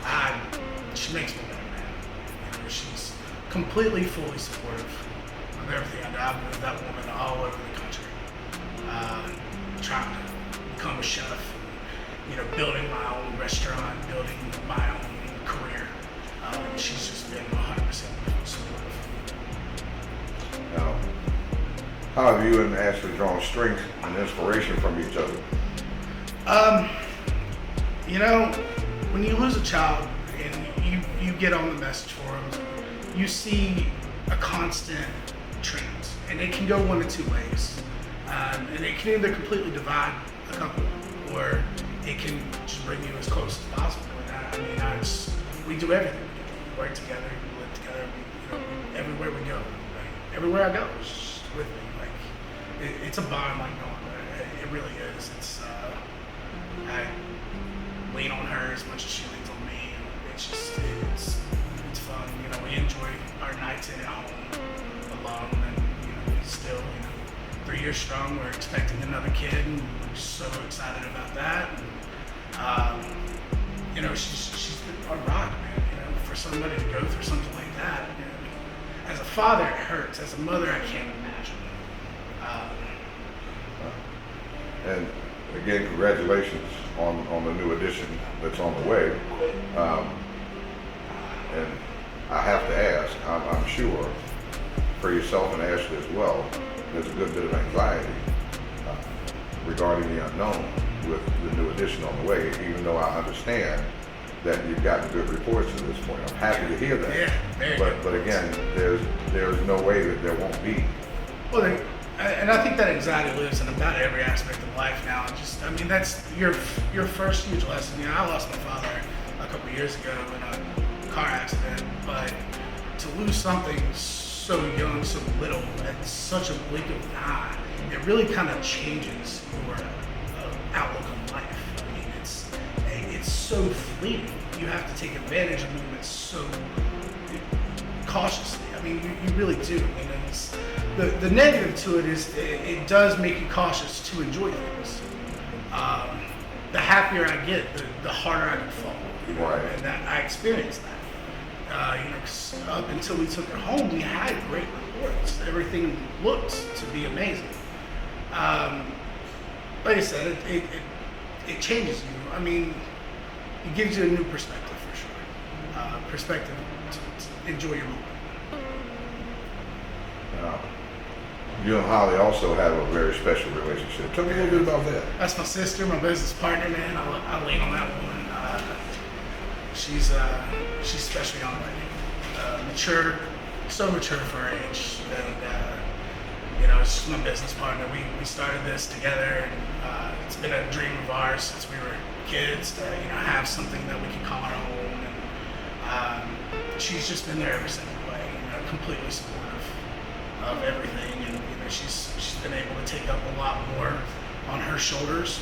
man. She makes me better, man. She's completely, fully supportive of everything I do. I've moved that woman all over the country, trying to become a chef, building my own restaurant, building my own career. She's just been 100% supportive. Now, how have you and Ashley drawn strength and inspiration from each other? When you lose a child and you get on the message forums, you see a constant trend, and it can go one of two ways. And it can either completely divide a couple, or it can just bring you as close as possible. And we do everything. We work together, we live together, everywhere we go. Right? Everywhere I go, she's just with me. It's a bond like no other. It really is. I lean on her as much as she leans on me. It's fun. We enjoy our nights in at home alone, and we still 3 years strong. We're expecting another kid, and we're so excited about that. And, she's been a rock, man. For somebody to go through something like that. As a father, it hurts. As a mother, I can't imagine. And again, congratulations on the new addition that's on the way. And I have to ask, I'm sure, for yourself and Ashley as well, there's a good bit of anxiety regarding the unknown with the new addition on the way, even though I understand that you've gotten good reports to this point. I'm happy to hear that. Yeah, very but good. but again, there's no way that there won't be. Well, and I think that anxiety lives in about every aspect of life now. I mean, that's your first huge lesson. You know, I lost my father a couple of years ago in a car accident, but to lose something so young, so little, at such a blink of an eye, it really kind of changes your outlook on life. I mean, it's so fleeting. You have to take advantage of moments so cautiously. I mean, you really do. I mean, it's, the negative to it is it does make you cautious to enjoy things. The happier I get, the harder I can fall. Right. And that I experienced that. You know, 'cause up until we took her home, we had great reports. Everything looked to be amazing. Like I said, it changes you. I mean, it gives you a new perspective for sure. Perspective to enjoy your moment. You and Holly also have a very special relationship. Tell me a little bit about that. That's my sister, my business partner, man. I lean on that woman. She's special young lady. Mature, so mature for her age. And, you know, she's my business partner. We started this together, and it's been a dream of ours since we were kids to, you know, have something that we can call our own. And she's just been there every single way, you know, completely supportive of everything. And, you know, she's been able to take up a lot more on her shoulders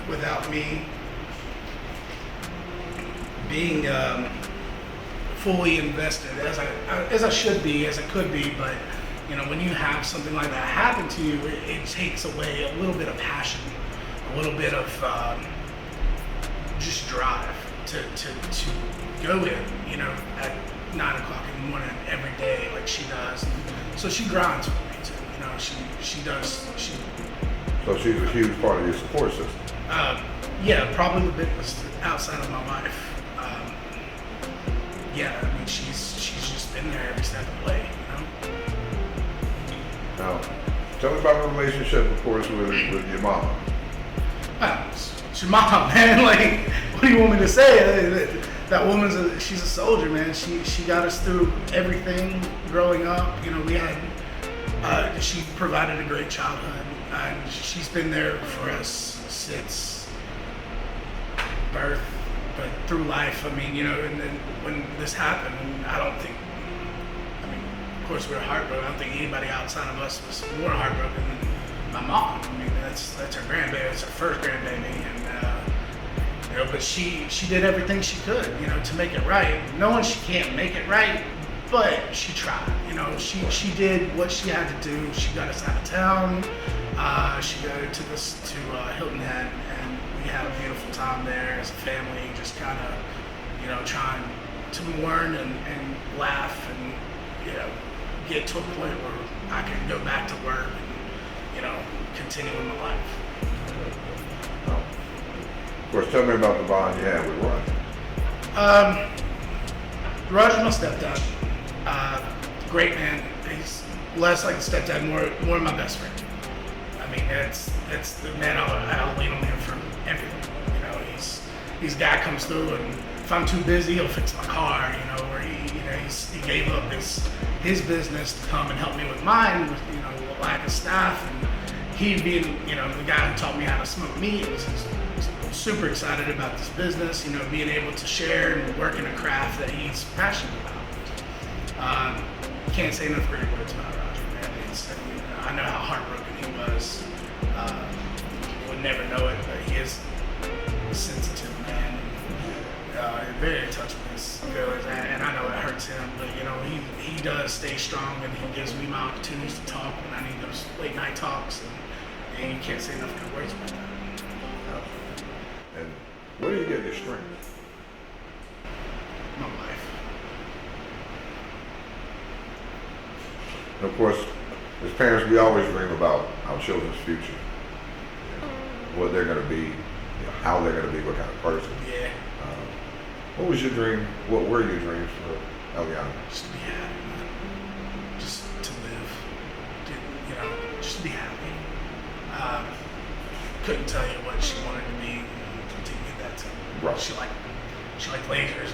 without me being fully invested as I should be, as I could be. But you know, when you have something like that happen to you, it takes away a little bit of passion, a little bit of just drive to go in. You know, at 9 o'clock in the morning every day, like she does. So she grinds with me too. You know, she does. So she's a huge part of your support system. Yeah, probably the biggest outside of my wife. Yeah, I mean, she's just been there every step of the way, you know? Now, tell me about the relationship, of course, with your mom. It's your mom, man. Like, what do you want me to say? That woman's she's a soldier, man. She got us through everything growing up. You know, we had, she provided a great childhood, and she's been there for us since birth. But through life, I mean, you know, and then when this happened, I mean, of course we were heartbroken. I don't think anybody outside of us was more heartbroken than my mom. I mean, that's her grandbaby, it's her first grandbaby, and you know, but she did everything she could, you know, to make it right. Knowing she can't make it right, but she tried. You know, she did what she had to do. She got us out of town. She took us to Hilton Head, and we had a beautiful time there as a family, just kind of, you know, trying to mourn and laugh and, you know, get to a point where I could go back to work and, you know, continue with my life. Of course, tell me about the bond you had with Roger. Roger's my stepdad. Great man. He's less like a stepdad, more my best friend. I mean, it's the man I'll lean on him for everything. You know, he's guy comes through, and if I'm too busy, he'll fix my car. You know, or he gave up his business to come and help me with mine. With, you know, the lack of staff, and he being, you know, the guy who taught me how to smoke meat was super excited about this business. You know, being able to share and work in a craft that he's passionate about. Can't say enough great words about Roger, man. I know how heartbroken he was. Would never know it, but he is a sensitive man. Very in touch with his feelings, and I know it hurts him, but you know, he does stay strong, and he gives me my opportunities to talk when I need those late night talks, and you can't say enough good words about that. And where do you get your strength? My life. And of course, as parents, we always dream about our children's future. You know, what they're going to be, you know, how they're going to be, what kind of person. Yeah. What was your dream? What were your dreams for Eliana? Just to be happy, man. Just to live. You know, just to be happy. Couldn't tell you what she wanted to be to get that to. Right. She like She liked lasers.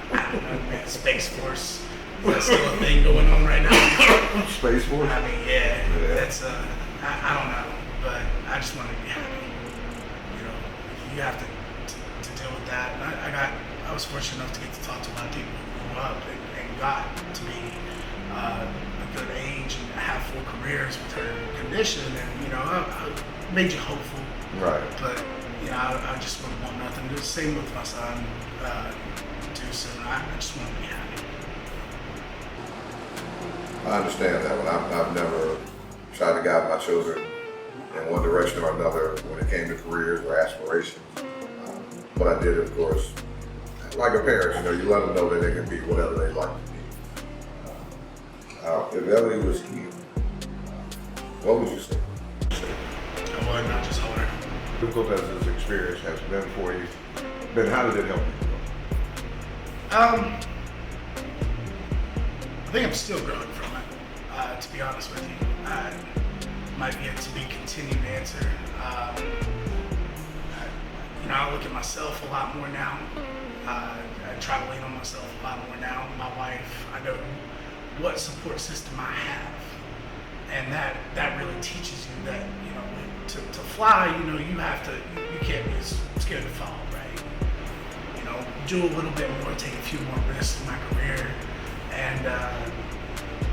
I don't know, man. Space Force. That's still a thing going on right now. Space Force? I mean, yeah. That's I don't know, but I just want to be happy. You know, you have to deal with that. And I was fortunate enough to get to talk to a lot of people who grew up and got to be a good age and have full careers with her condition, and you know, I made you hopeful. Right. But you know, I just wouldn't want nothing. The same with my son, Deuce, and I just want to be happy. I understand that one. I've never tried to guide my children in one direction or another when it came to careers or aspirations. What I did, of course, like a parent, you know, you let them know that they can be whatever they like to be. If Ellie was here, what would you say? I would not just hold her. Difficult as this experience has been for you, then how did it help you? I think I'm still growing from it, to be honest with you. Might be a to be continued answer. You know, I look at myself a lot more now. I try to lean on myself a lot more now. My wife, I know what support system I have. And that really teaches you that, you know, to fly, you know, you have to, you can't be scared to fall, right? You know, do a little bit more, take a few more risks in my career. And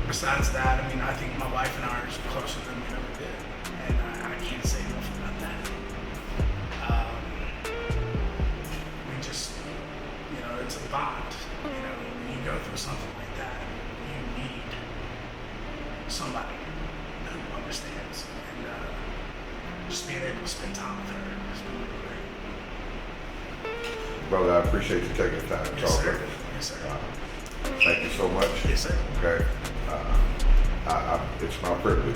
besides that, I mean, I think my wife and I are closer than we ever did. And I can't say enough about that. We just, you know, it's a bond. You know, when you go through something like that, you need somebody who understands. And just being able to spend time with her has been really great. Brother, I appreciate you taking the time to Yes, talk sir. with us. Yes, sir. Thank you so much. Yes, sir. Okay. It's my privilege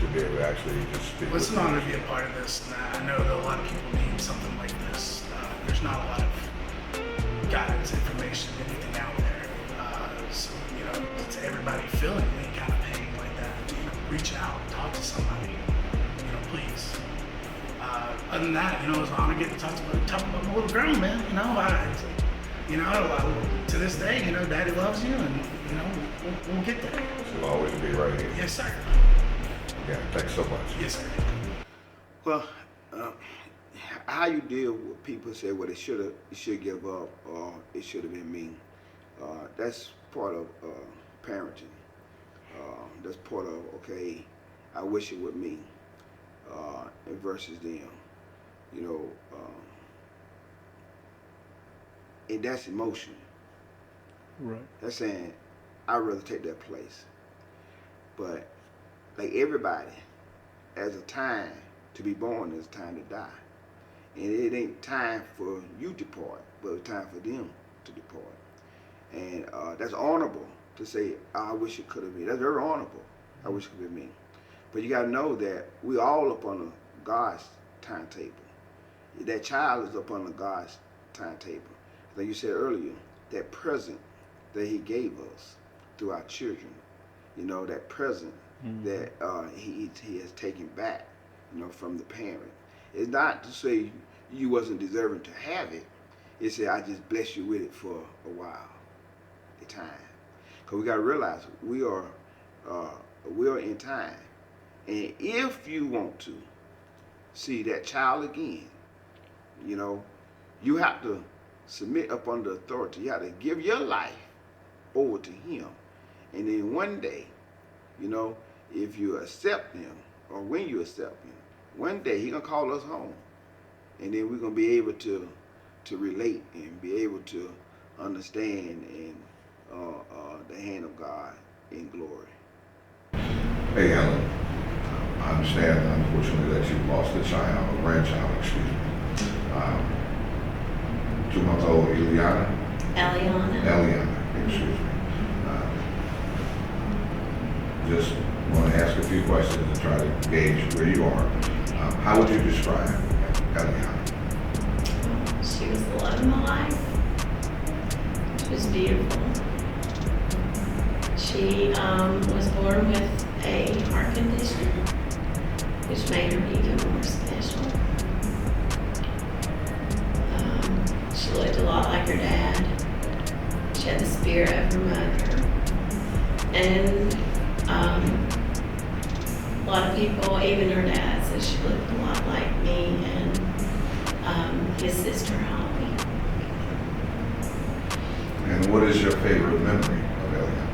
to be able to actually just speak Well, it's with an honor you. to be a part of this. And I know that a lot of people need something like this. There's not a lot of guidance, information, anything out there. So, you know, to everybody feeling any kind of pain like that, you know, reach out, talk to somebody, you know, please. Other than that, you know, it's an honor getting to talk about my little girl, man. You know, to this day, you know, Daddy loves you, and you know, we'll get there. She'll always be right here. Yes, sir. Yeah, thanks so much. Yes, sir. Well, how you deal with people say, well, it should give up, or it should have been me. That's part of parenting. That's part of, okay, I wish it was me, and versus them. You know, and that's emotion. Right. That's saying, I'd rather take that place. But like everybody, as a time to be born, there's a time to die. And it ain't time for you to depart, but it's time for them to depart. And that's honorable to say, I wish it could have been. That's very honorable. I wish it could have been me. But you gotta know that we all up on God's timetable. That child is up on God's timetable. Like you said earlier, that present that He gave us through our children, you know, that present that he has taken back, you know, from the parent. It's not to say you wasn't deserving to have it. It's that I just bless you with it for a while, a time. Because we got to realize we are in time. And if you want to see that child again, you know, you have to submit up under authority. You have to give your life over to Him. And then one day, you know, if you accept Him, or when you accept Him, one day He's going to call us home. And then we're going to be able to relate and be able to understand in the hand of God in glory. Hey, Ellen, I understand, unfortunately, that you lost a child, a grandchild, excuse me. 2-month-old Eliana, excuse me. Just want to ask a few questions and try to gauge where you are. How would you describe Eliana? She was the love of my life. She was beautiful. She was born with a heart condition, which made her even more special. She looked a lot like her dad. She had the spirit of her mother. And a lot of people, even her dad, said she looked a lot like me and his sister Holly. And what is your favorite memory of Elliot?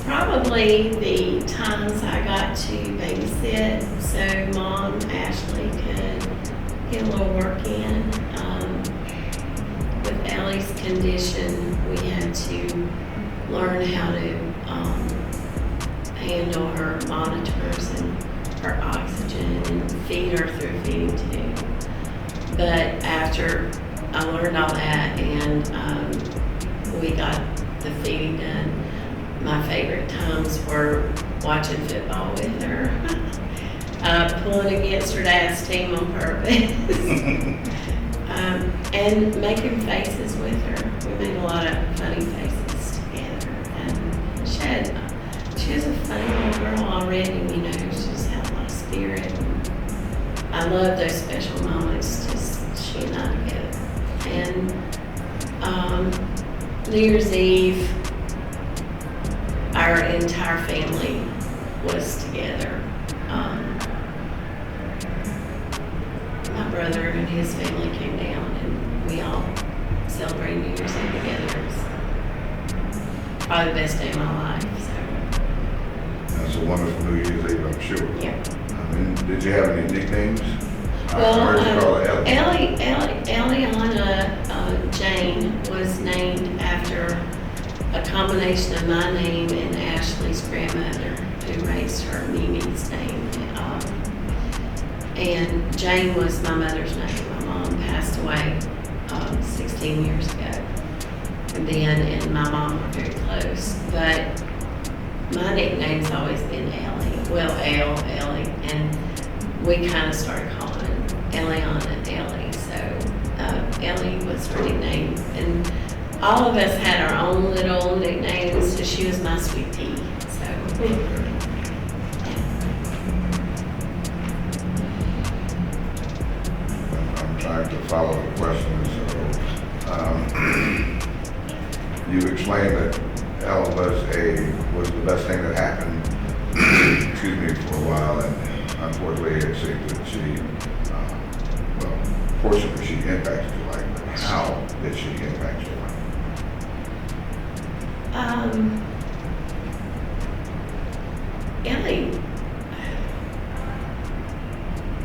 Probably the times I got to babysit so Mom, Ashley, could get a little work in. With Ellie's condition, we had to learn how to handle her monitors and her oxygen and feed her through a feeding tube. But after I learned all that and we got the feeding done, my favorite times were watching football with her, pulling against her dad's team on purpose, and making faces with her. We made a lot of funny faces together, and she was a funny little girl already. You know, she just had a lot of spirit. And I love those special moments, just she and I together. And New Year's Eve, our entire family was together. My brother and his family came down and we all celebrated New Year's Eve together. It was probably the best day of my life. So. That's a wonderful New Year's Eve, I'm sure. Yeah. Did you have any nicknames? Well, I heard you call her Ellie. Eliana Jane was named after a combination of my name and Ashley's grandmother, who raised her, Mimi's name. And Jane was my mother's name. My mom passed away 16 years ago. And then and my mom were very close. But my nickname's always been Ellie. Well, Ellie. And we kind of started calling Eliana Ellie. So Ellie was her nickname. And all of us had our own little nicknames, so she was my sweet pea. So, I'm trying to follow the question. So, you explained that Ella was the best thing that happened, excuse me, for a while, and unfortunately it seems that she, well, fortunately she impacted your life, but how did she impact your life? Ellie,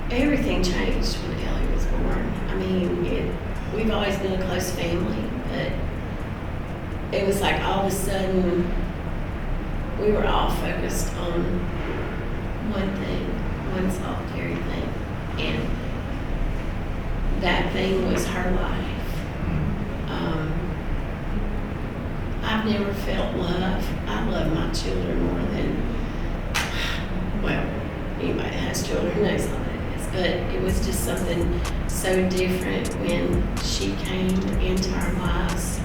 everything changed when Ellie was born. I mean, we've always been a close family, but it was like all of a sudden we were all focused on one thing, one solitary thing, and that thing was her life. I've never felt love. I love my children more than, well, anybody that has children knows how that is, but it was just something so different when she came into our lives.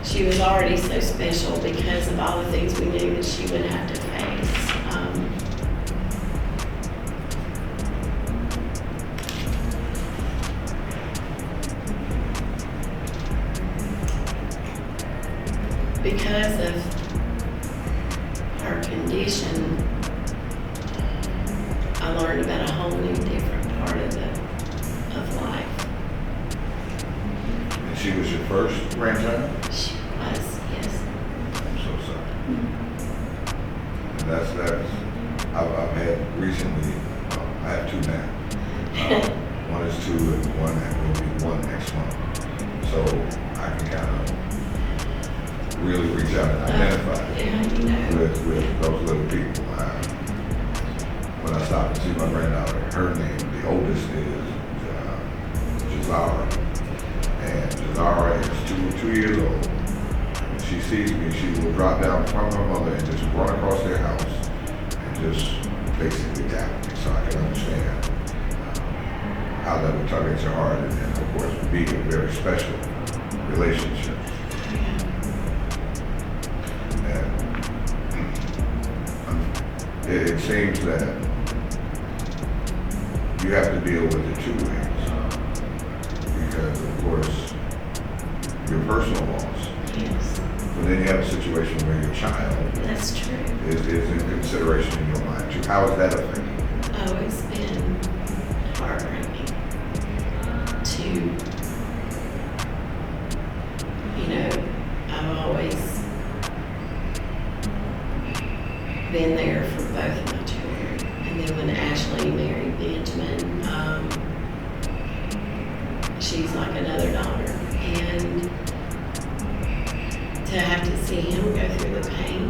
She was already so special because of all the things we knew that she would have to face. Because of her condition, I learned about a whole new different part of life. And she was your first grandchild? She was, yes. I'm so sorry. And I've had recently, I have two now. One is 2 and one will be 1 next month. So I can kind of really reach out and identify with those little people. When I stop and see my granddaughter, her name, the oldest is Jazara. And Jazara is 2 years old. When she sees me, she will drop down from her mother and just run across their house and just basically tap me so I can understand how that would tug at your heart and of course be a very special relationship. It seems that you have to deal with it two ways. Because, of course, your personal loss. Yes, But then you have a situation where your child that's true. is in consideration in your mind too. How is that affecting you? Oh, it's been heartbreaking to, I've always been there for both of my children. And then when Ashley married Benjamin, she's like another daughter. And to have to see him go through the pain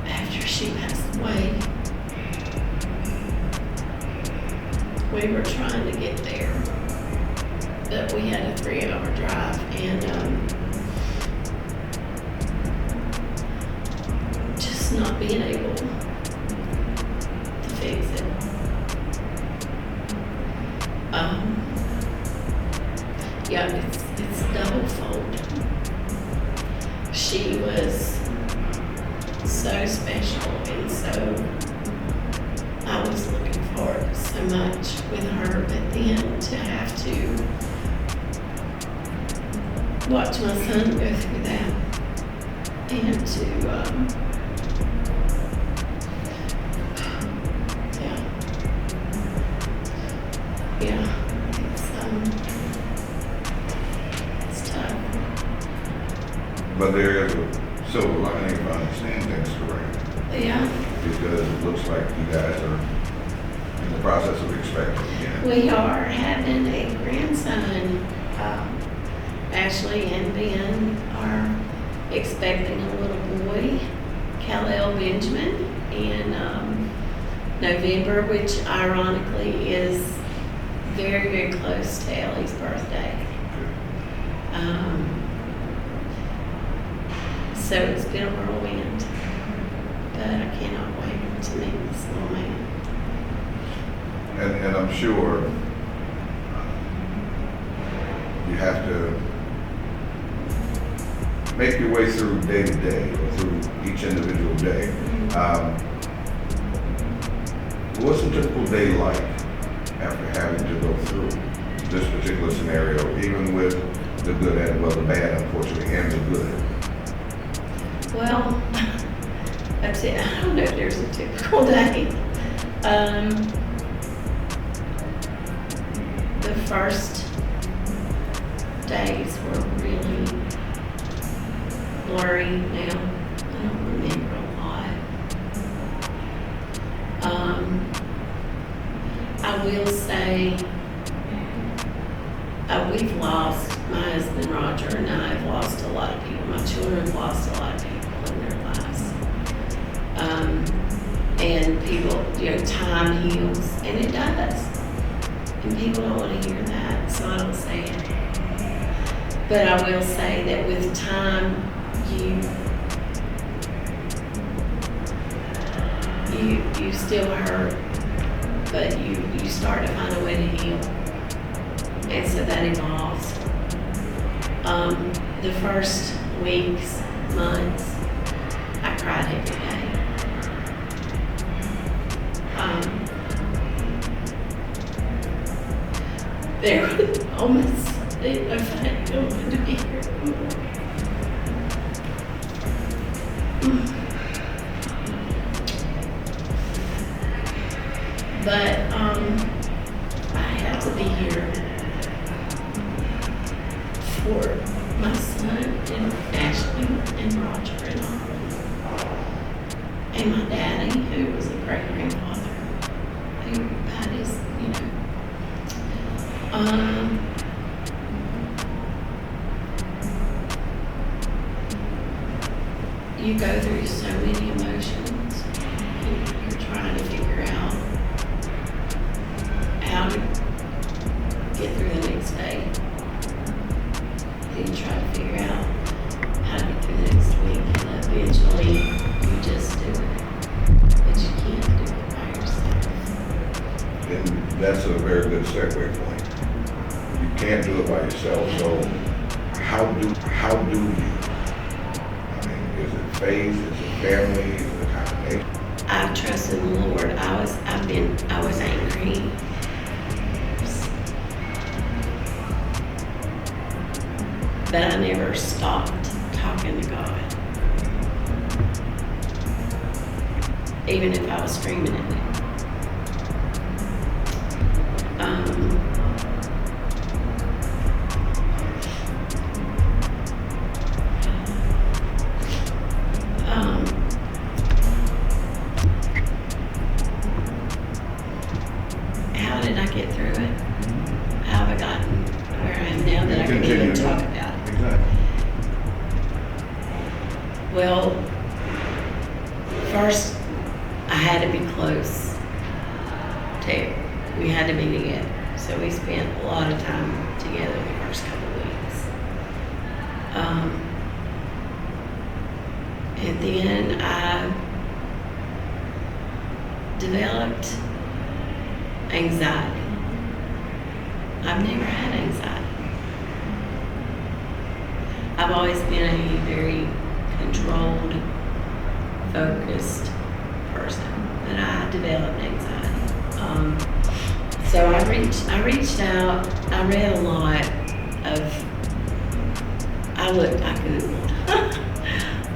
after she passed away, we were trying to get there, but we had a 3-hour drive, and just not being able to fix it. Yeah, it's double fold. She was so special, and so I was looking forward to so much with her, but then to have to watch my son go through that, and to yeah, it's tough. But there is a silver lining if I understand things correctly. Yeah, Because it looks like you guys are in the process of expecting again. we are having a grandson. Ashley and Ben are expecting a little boy, Kell Benjamin, in November, which ironically is very, very close to Ellie's birthday. So it's been a whirlwind, but I cannot wait to meet this little man. And I'm sure you have to make your way through day to day, or through each individual day. What's a typical day like after having to go through this particular scenario, even with the good and, well, the bad, unfortunately, and the good? Well, I don't know if there's a typical day. The first days were really blurry now. I don't remember a lot. I will say we've lost, my husband Roger and I have lost a lot of people. My children have lost a lot of people in their lives. And people, time heals, and it does. And people don't want to hear that, so I don't say it. But I will say that with time, you still hurt, but you start to find a way to heal. And so that evolves. The first weeks, months, I cried every day. There was almost a fact I wanted to be here anymore. But I had to be here for my son and Ashley and Roger and all. And my daddy, who was a great-grandfather, who had his, you go through so many emotions. You're trying to figure out how to get through the next day. Then you try to figure out how to get through the next week, and eventually you just do it. But you can't do it by yourself. And that's a very good segue point. You can't do it by yourself, so how do you? I mean, is it faith, is it family, is it a combination? I trusted the Lord. I was angry. But I never stopped talking to God. Even if I was screaming at him. How did I get through it? How have I gotten where I am now that I can even talk about it? Exactly. Well, first, I had to be close to him. We had to be together. So we spent a lot of time together the first couple of weeks. And then I developed anxiety. I've never had anxiety. I've always been a very controlled, focused person, but I developed anxiety. So I reached out. I read a lot of. I Googled,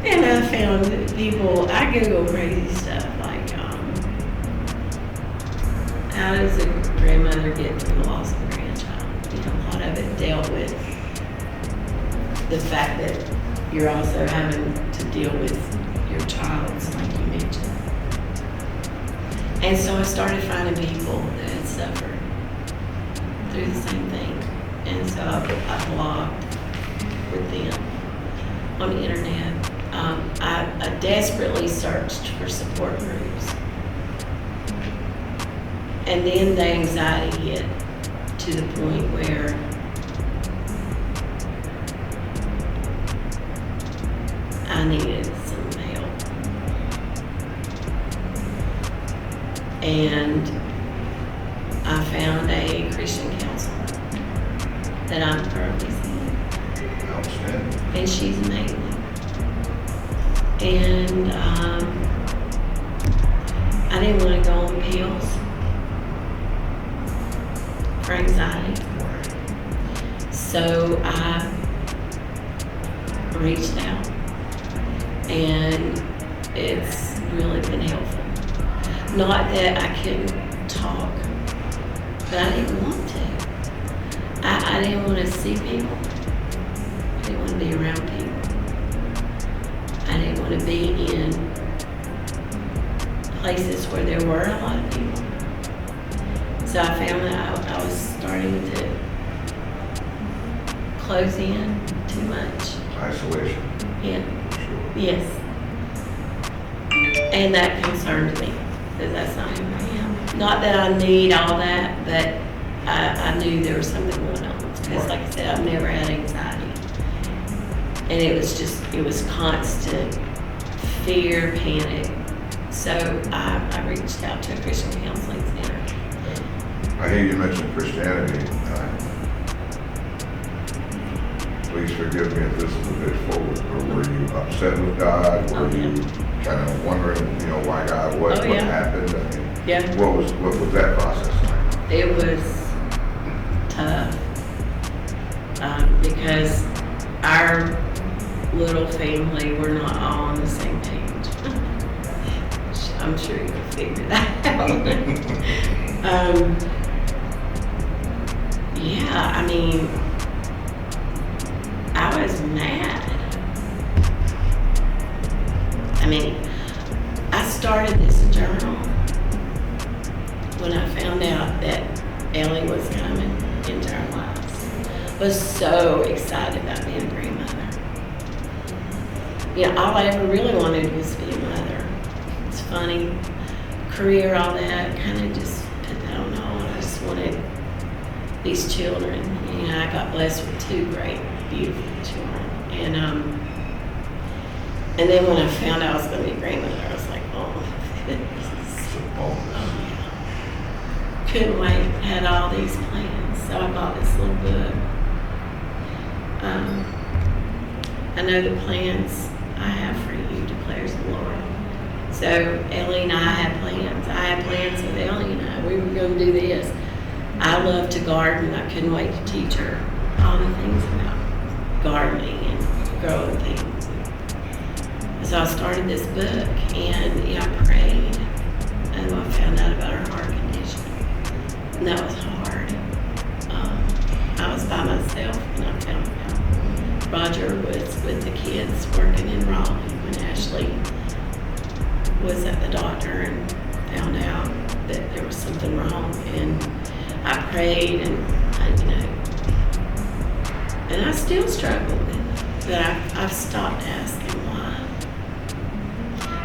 and I found that people. I Google crazy stuff like, how does a grandmother get through the loss of a grandchild? You know, a lot of it dealt with the fact that you're also having to deal with your child's, like you mentioned. And so I started finding people that had suffered through the same thing. And so I blogged with them on the internet. I desperately searched for support groups. And then the anxiety hit to the point where I needed some help. And I found a Christian counselor that I'm currently seeing. Outstanding. And she's amazing. And I didn't want to go on pills for anxiety. So I reached out, and it's really been helpful. Not that I couldn't talk, but I didn't want to. I didn't want to see people. I didn't want to be around people. I didn't want to be in places where there were a lot of people. So I found that I was starting to close in too much. Isolation. Yeah. Sure. Yes. And that concerned me, because that's not who I am. Not that I need all that, but I knew there was something going on. Because like I said, I've never had anxiety. And it was constant fear, panic. So I reached out to a Christian counseling center. I hear you mention Christianity. Please forgive me if this is a bit forward, but were you upset with God? Were you kind of wondering, why God, what happened? I mean, Yeah. What was that process like? It was tough because our little family, we're not all on the same page. I'm sure you'll figure that out. Yeah, I mean, I was mad. I mean, I started this journal when I found out that Ellie was coming into our lives. Was so excited about being a grandmother. All I ever really wanted was to be a mother. It's funny, career, all that, kind of just put that on hold. I just wanted these children. I got blessed with two great, beautiful children. And then when I found out I was going to be a grandmother, I was like, oh, couldn't wait. Had all these plans. So I bought this little book. I know the plans I have for you, declares the Lord. So Ellie and I had plans. I had plans with Ellie and I. We were going to do this. I love to garden. I couldn't wait to teach her all the things about gardening and growing things. So I started this book, and yeah, I prayed, and I found out about her heart condition. And that was hard. I was by myself when I found out. Roger was with the kids working in Raleigh when Ashley was at the doctor and found out that there was something wrong. And I prayed, and and I still struggle with it, but I've stopped asking why,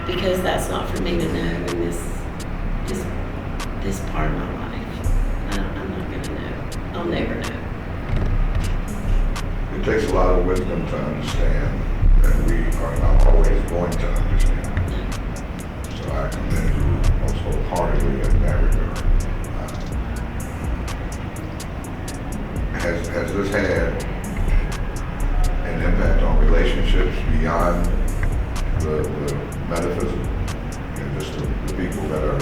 because that's not for me to know in this part of my life. I'm not gonna know. I'll never know. It takes a lot of wisdom to understand that we are not always going to understand. So I commend you most wholeheartedly in that regard. Has this had an impact on relationships beyond the metaphysical and just the people that are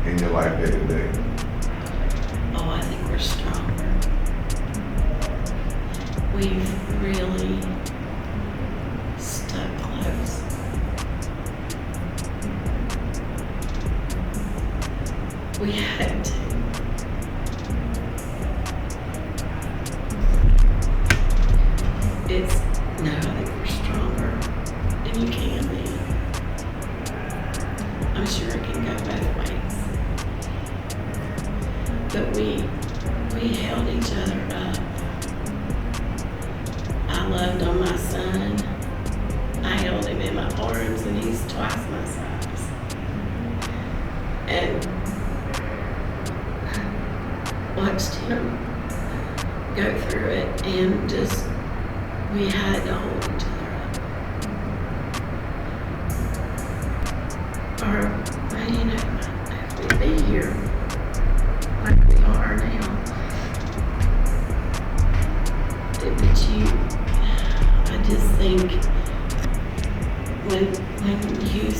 in your life day to day? Oh, I think we're stronger. We've really stuck close. We had to. I think we're stronger, and you can be. I'm sure it can go both ways. But we held each other up. I loved on my son. I held him in my arms, and he's twice my size. And watched him go through it, and just we had to hold each other up. Or, if we'd be here like we are now. I just think when you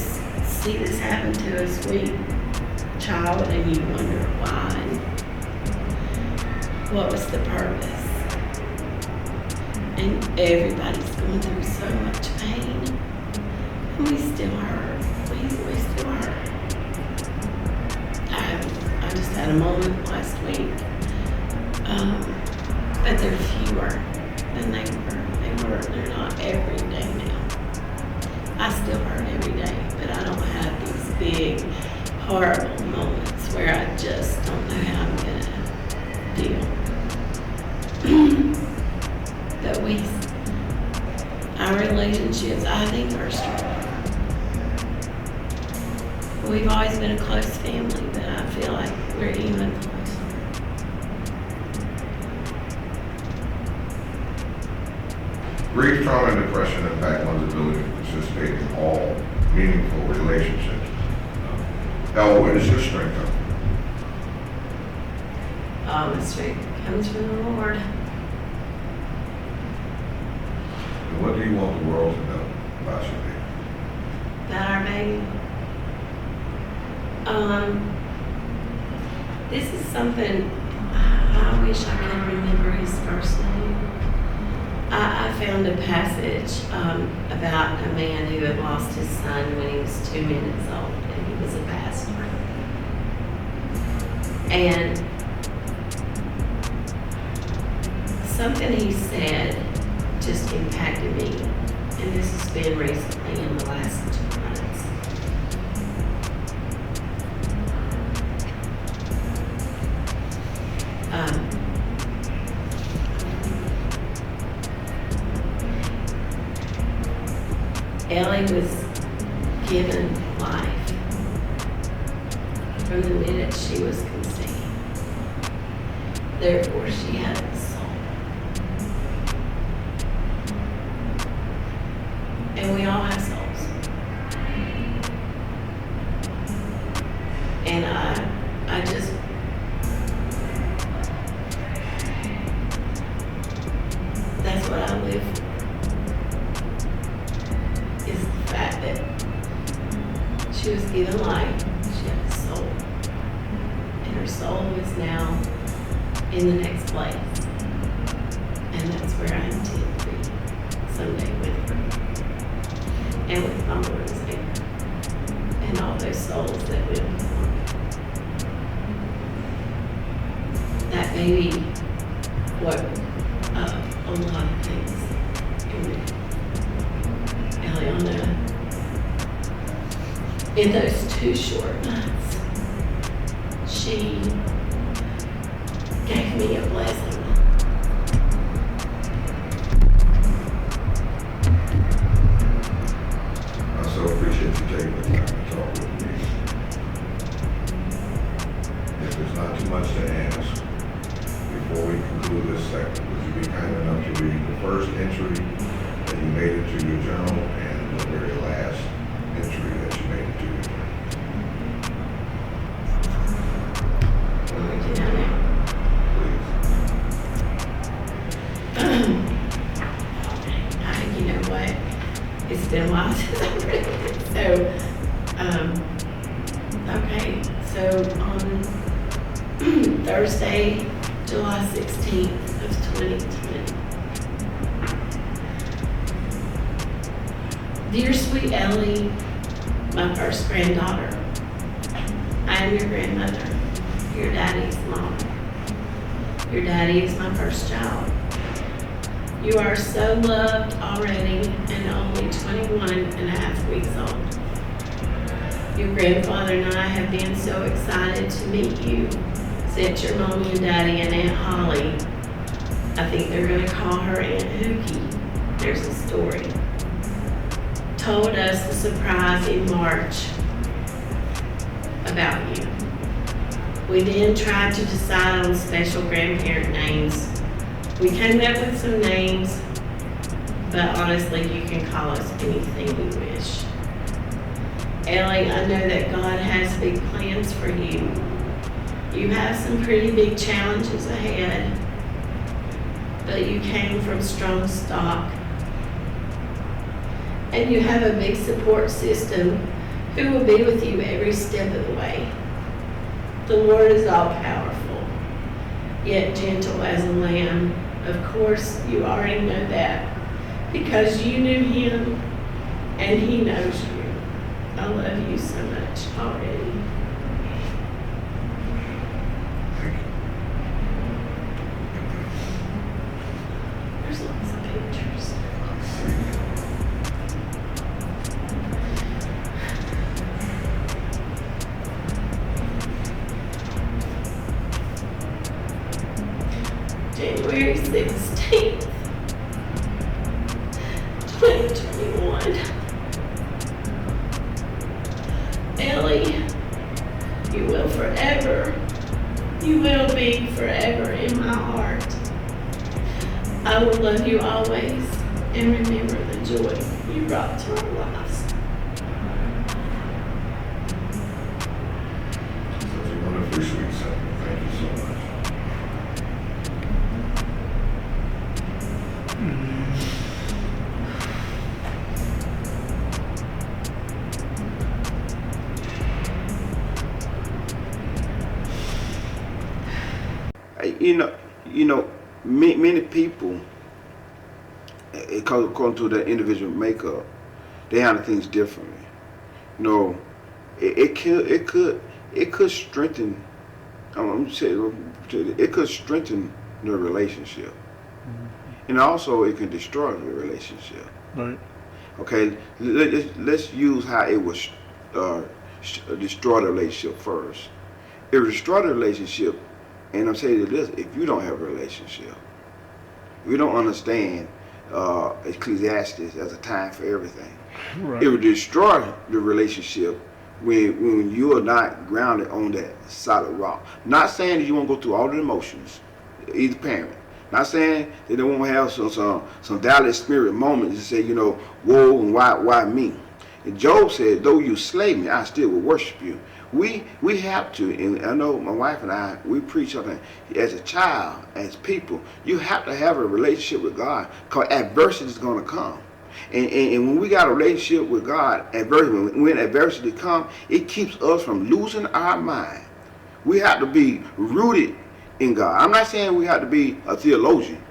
see this happen to a sweet child and you wonder why, and what was the purpose? And everybody's going through so much pain. And we still hurt. We still hurt. I just had a moment last week. But they're fewer than they were. They're not every day now. I still hurt every day, but I don't have these big, horrible moments where I just don't know how I'm gonna deal. But our relationships, I think, are stronger. We've always been a close family, but I feel like we're even closer. Grief, trauma, and depression impact one's ability to participate in all meaningful relationships. What is your strength of? The strength comes from the Lord. And what do you want the world to know about your baby? About our baby. This is something I wish I could remember his first name. I found a passage about a man who had lost his son when he was 2 minutes old, and he was a pastor. And something he said just impacted me, and this has been recently in the last 2 months. Ellie was given life from the minute she was conceived. Therefore, she had a soul. And we all have souls. And I just, that's what I live for. Is the fact that she She was given life. She had a soul. And her soul is now in the next place. And that's where I intend to be someday with her. And with my Lord and Savior. And all those souls that went before me. That may be what a lot of things. Eliana, in those 2 short months, she gave me a blessing. I so appreciate you taking the time to talk with me. If there's not too much to ask, before we conclude this segment, would you be kind enough to read the first entry that you made into your journal and the very last entry that you made into your journal? Do that now. Please. You know what? It's been a while since I've read it. Okay. So on Thursday, July 16th of 2020. Dear sweet Ellie, my first granddaughter, I am your grandmother, your daddy's mom. Your daddy is my first child. You are so loved already and only 21 and a half weeks old. Your grandfather and I have been so excited to meet you since your mommy and daddy and Aunt Holly, I think they're going to call her Aunt Hookie, there's a story, told us the surprise in March about you. We then tried to decide on special grandparent names. We came up with some names, but honestly, you can call us anything you wish. Ellie, I know that God has big plans for you. You have some pretty big challenges ahead, but you came from strong stock. And you have a big support system who will be with you every step of the way. The Lord is all powerful, yet gentle as a lamb. Of course, you already know that because you knew him and he knows you. I love you so much already. Thank you. There's lots of pictures. January 16th, 2021. Ellie, you will be forever in my heart. I will love you always and remember the joy you brought to our lives. Such a wonderfully sweet sentiment. Thank you so much. Many people, according to their individual makeup, they handle things differently. It could strengthen. It could strengthen the relationship, and also it can destroy the relationship. Right. Okay, let's use how it was destroy the relationship first. It will destroy the relationship. And I'm saying this, if you don't have a relationship, if you don't understand Ecclesiastes as a time for everything, Right. it will destroy the relationship when you are not grounded on that solid rock. Not saying that you won't go through all the emotions, either parent. Not saying that they won't have some doubted spirit moments and say, whoa, and why me? And Job said, though you slay me, I still will worship you. We have to, and I know my wife and I, we preach something. As a child, as people, you have to have a relationship with God because adversity is going to come. And when we got a relationship with God, when adversity comes, it keeps us from losing our mind. We have to be rooted in God. I'm not saying we have to be a theologian.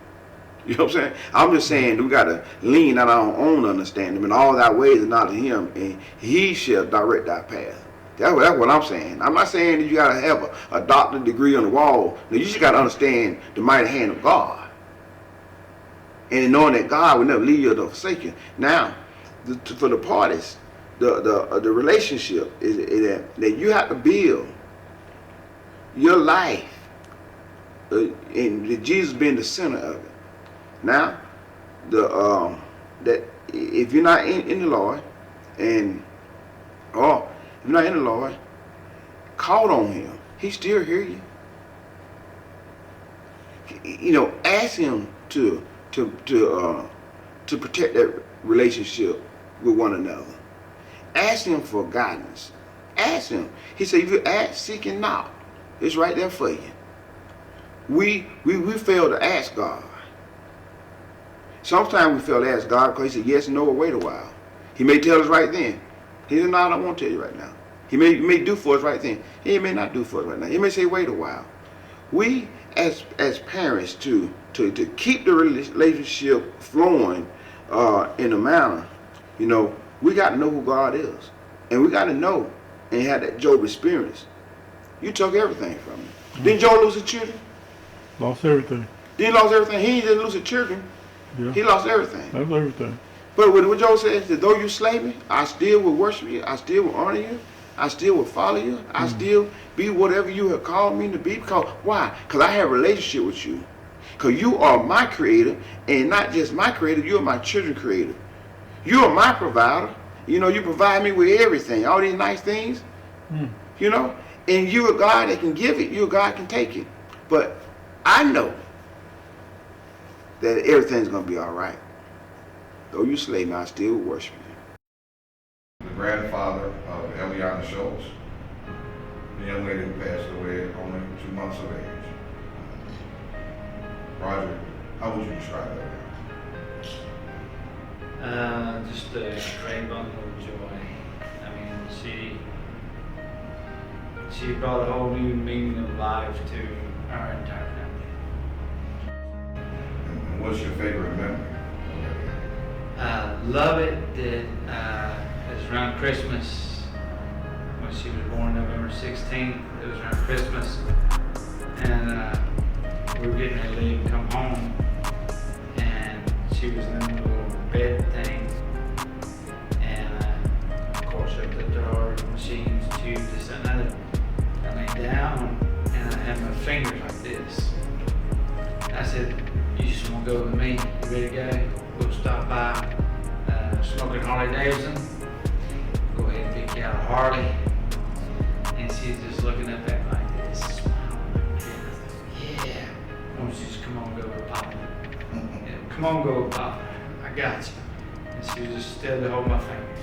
You know what I'm saying? I'm just saying we got to lean on our own understanding. In all thy ways acknowledge him, and he shall direct our path. That's what I'm saying. I'm not saying that you got to have a doctorate degree on the wall. No, you just got to understand the mighty hand of God. And knowing that God will never leave you or forsake you. Now, for the parties, the relationship is that you have to build your life, and Jesus being the center of it. Now, that if you're not in the Lord, or if you're not in the Lord, call on him. He still hear you. You know, ask him to protect that relationship with one another. Ask him for guidance. Ask him. He said, if you ask, seek, and knock, it's right there for you. We fail to ask God. Sometimes we fail to ask God because he said yes and no, or wait a while. He may tell us right then. He said, no, I don't want to tell you right now. He may do for us right then. He may not do for us right now. He may say wait a while. We as parents to keep the relationship flowing in a manner, you know, we got to know who God is. And we got to know and have that Job experience. You took everything from him. Didn't Job lose his children? Lost everything. Didn't he lost everything? He didn't lose his children. Yeah. He lost everything. That's everything. But what Job says, that though you slay me, I still will worship you. I still will honor you. I still will follow you. I still be whatever you have called me to be. Because why? Because I have a relationship with you. Because you are my creator, and not just my creator, you are my children's creator. You are my provider. You know, you provide me with everything, all these nice things. You know, and you're a God that can give it. You're a God that can take it. But I know that everything's going to be all right. Though you slay me, I still will worship you. The grandfather of Eliana Schultz, the young lady who passed away at only 2 months of age. Roger, how would you describe that? Just a great bundle of joy. I mean, she brought a whole new meaning of life to our entire family. And what's your favorite memory? Love it that it was around Christmas when she was born, November 16th. It was around Christmas, and we were getting ready to leave and come home, and she was in the little bed thing, and of course hooked up to our machines, tubes, this and that. I laid down and I had my fingers like this. I said, "You just want to go with me? You ready to go? We'll stop by smoking Harley Davidson. Go ahead and pick you out a Harley." And she's just looking up at me like this, smiling. Yeah. Why don't you just come on, go with Papa? Yeah, come on, go with Papa. I got you. And she was just still to hold my fingers.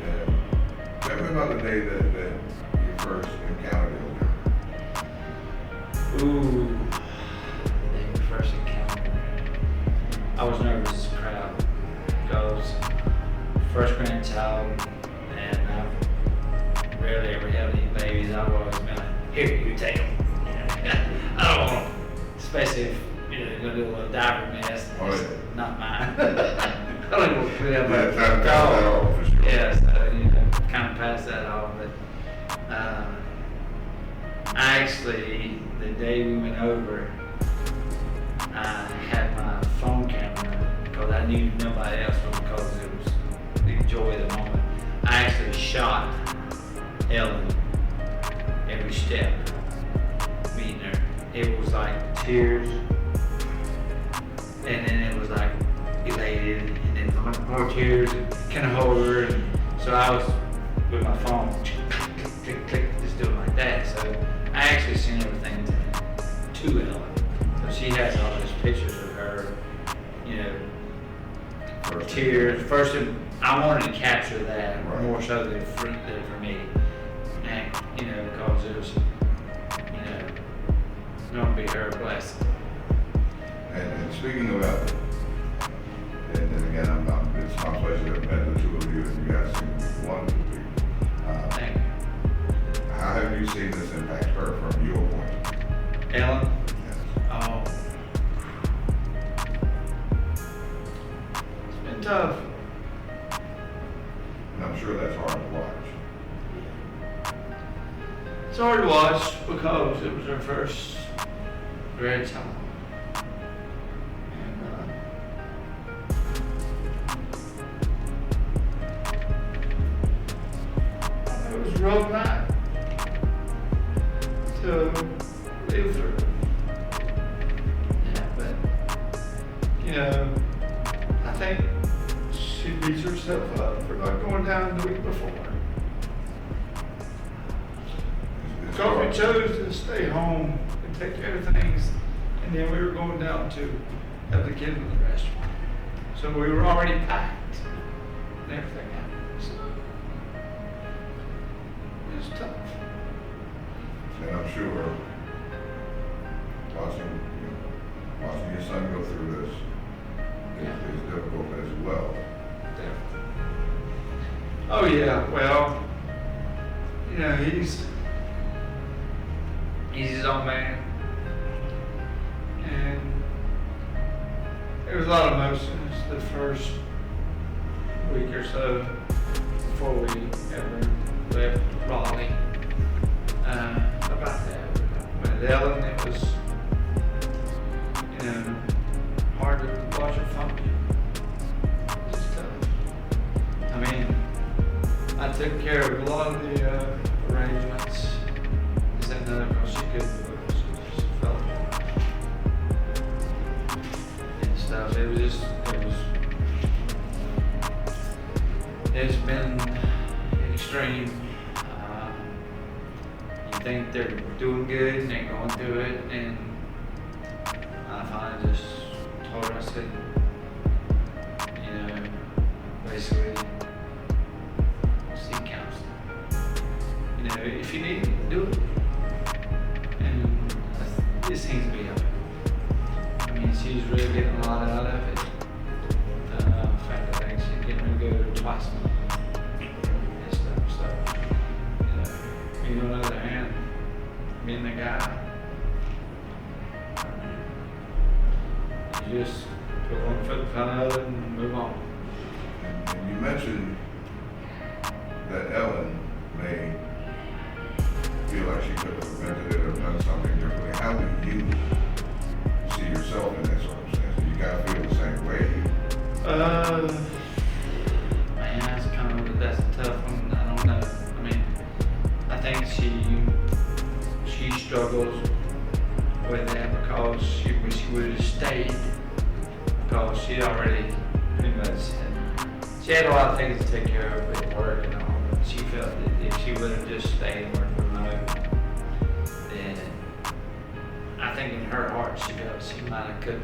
Yeah. Tell me about the day that you first encountered Ilya. Ooh. The day we first encountered her. I was nervous as a crowd because first grandchild, and I've rarely ever held any babies. I've always been like, here, you take them. I don't want them, especially if they're going to do a little diaper mess. Oh, yeah. Not mine. I don't even put that Yeah, much. time to pass that off for sure. Yeah, so, kind of pass that off. But I actually, the day we went over, I had my phone camera because I knew nobody else would, because it was the joy of the moment. I actually shot Ellen every step meeting her. It was like tears, and then it was like elated, and then more tears, and kind of hold her. And so I was with my phone, click, click, click, just doing like that. So I actually sent everything to Ellen. So she has all those pictures of her, tears. First, I wanted to capture that more so than for me, and because it was, going to be her blessing. And speaking about And again, it's my pleasure to have met the two of you, and you guys seem wonderful people. Thank you. How have you seen this impact her from your point of view? Ellen? Yes. Oh. It's been tough. And I'm sure that's hard to watch. It's hard to watch because it was her first grandchild. And, it was a rough night to live through. Yeah, but, you know, I think she beats herself up for not going down the week before. It's So we hard. chose to stay home and take care of things, and then we were going down to have the kids in the restaurant. So we were already packed, and everything happened. So it was tough. And I'm sure watching your son go through this is difficult as well. Definitely. Oh yeah, well, you know, he's his own man, and there was a lot of emotions the first week or so before we ever left Raleigh about that. With Ellen, it was, you know, hard to watch her function. It was tough. I mean, I took care of a lot of the arrangements. Is that another because she couldn't do it? She felt and stuff. It's been extreme. You think they're doing good and they're going through it, and I finally just told her, I said, you know, basically, seek counseling. You know, if you need it, do it. And it seems to be helping. I mean, she's really getting a lot out of it. In fact, I think she's getting ready to go twice a month and stuff. So, you know, me on the other hand, being the guy, you just put one foot in front of the other and move on. And you mentioned that Ellen may feel like she could have prevented it or done something differently. How do you see yourself in that circumstance? Do you kind of feel the same way? Man, that's a tough one. I don't know. I mean, I think she struggles with that because she wish she would have stayed because she already pretty much she had a lot of things to take care of with work and all, but she felt that if she would have just stayed and worked remote, then I think in her heart she felt she might have could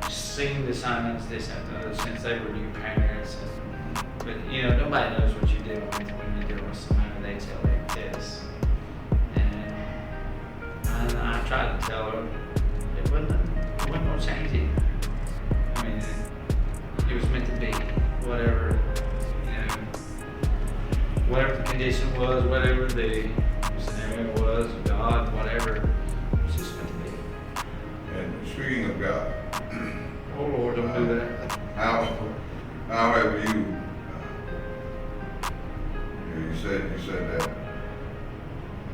have seen the signs, this and that, since they were new parents. But you know, nobody knows what you do when you're dealing with somebody. They tell you this, and I tried to tell her it wasn't gonna change it. I mean, it was meant to be. Whatever, you know, whatever the condition was, whatever the scenario was, God, whatever, it was just meant to be. And speaking of God, Oh Lord, don't do that. how have you, you said that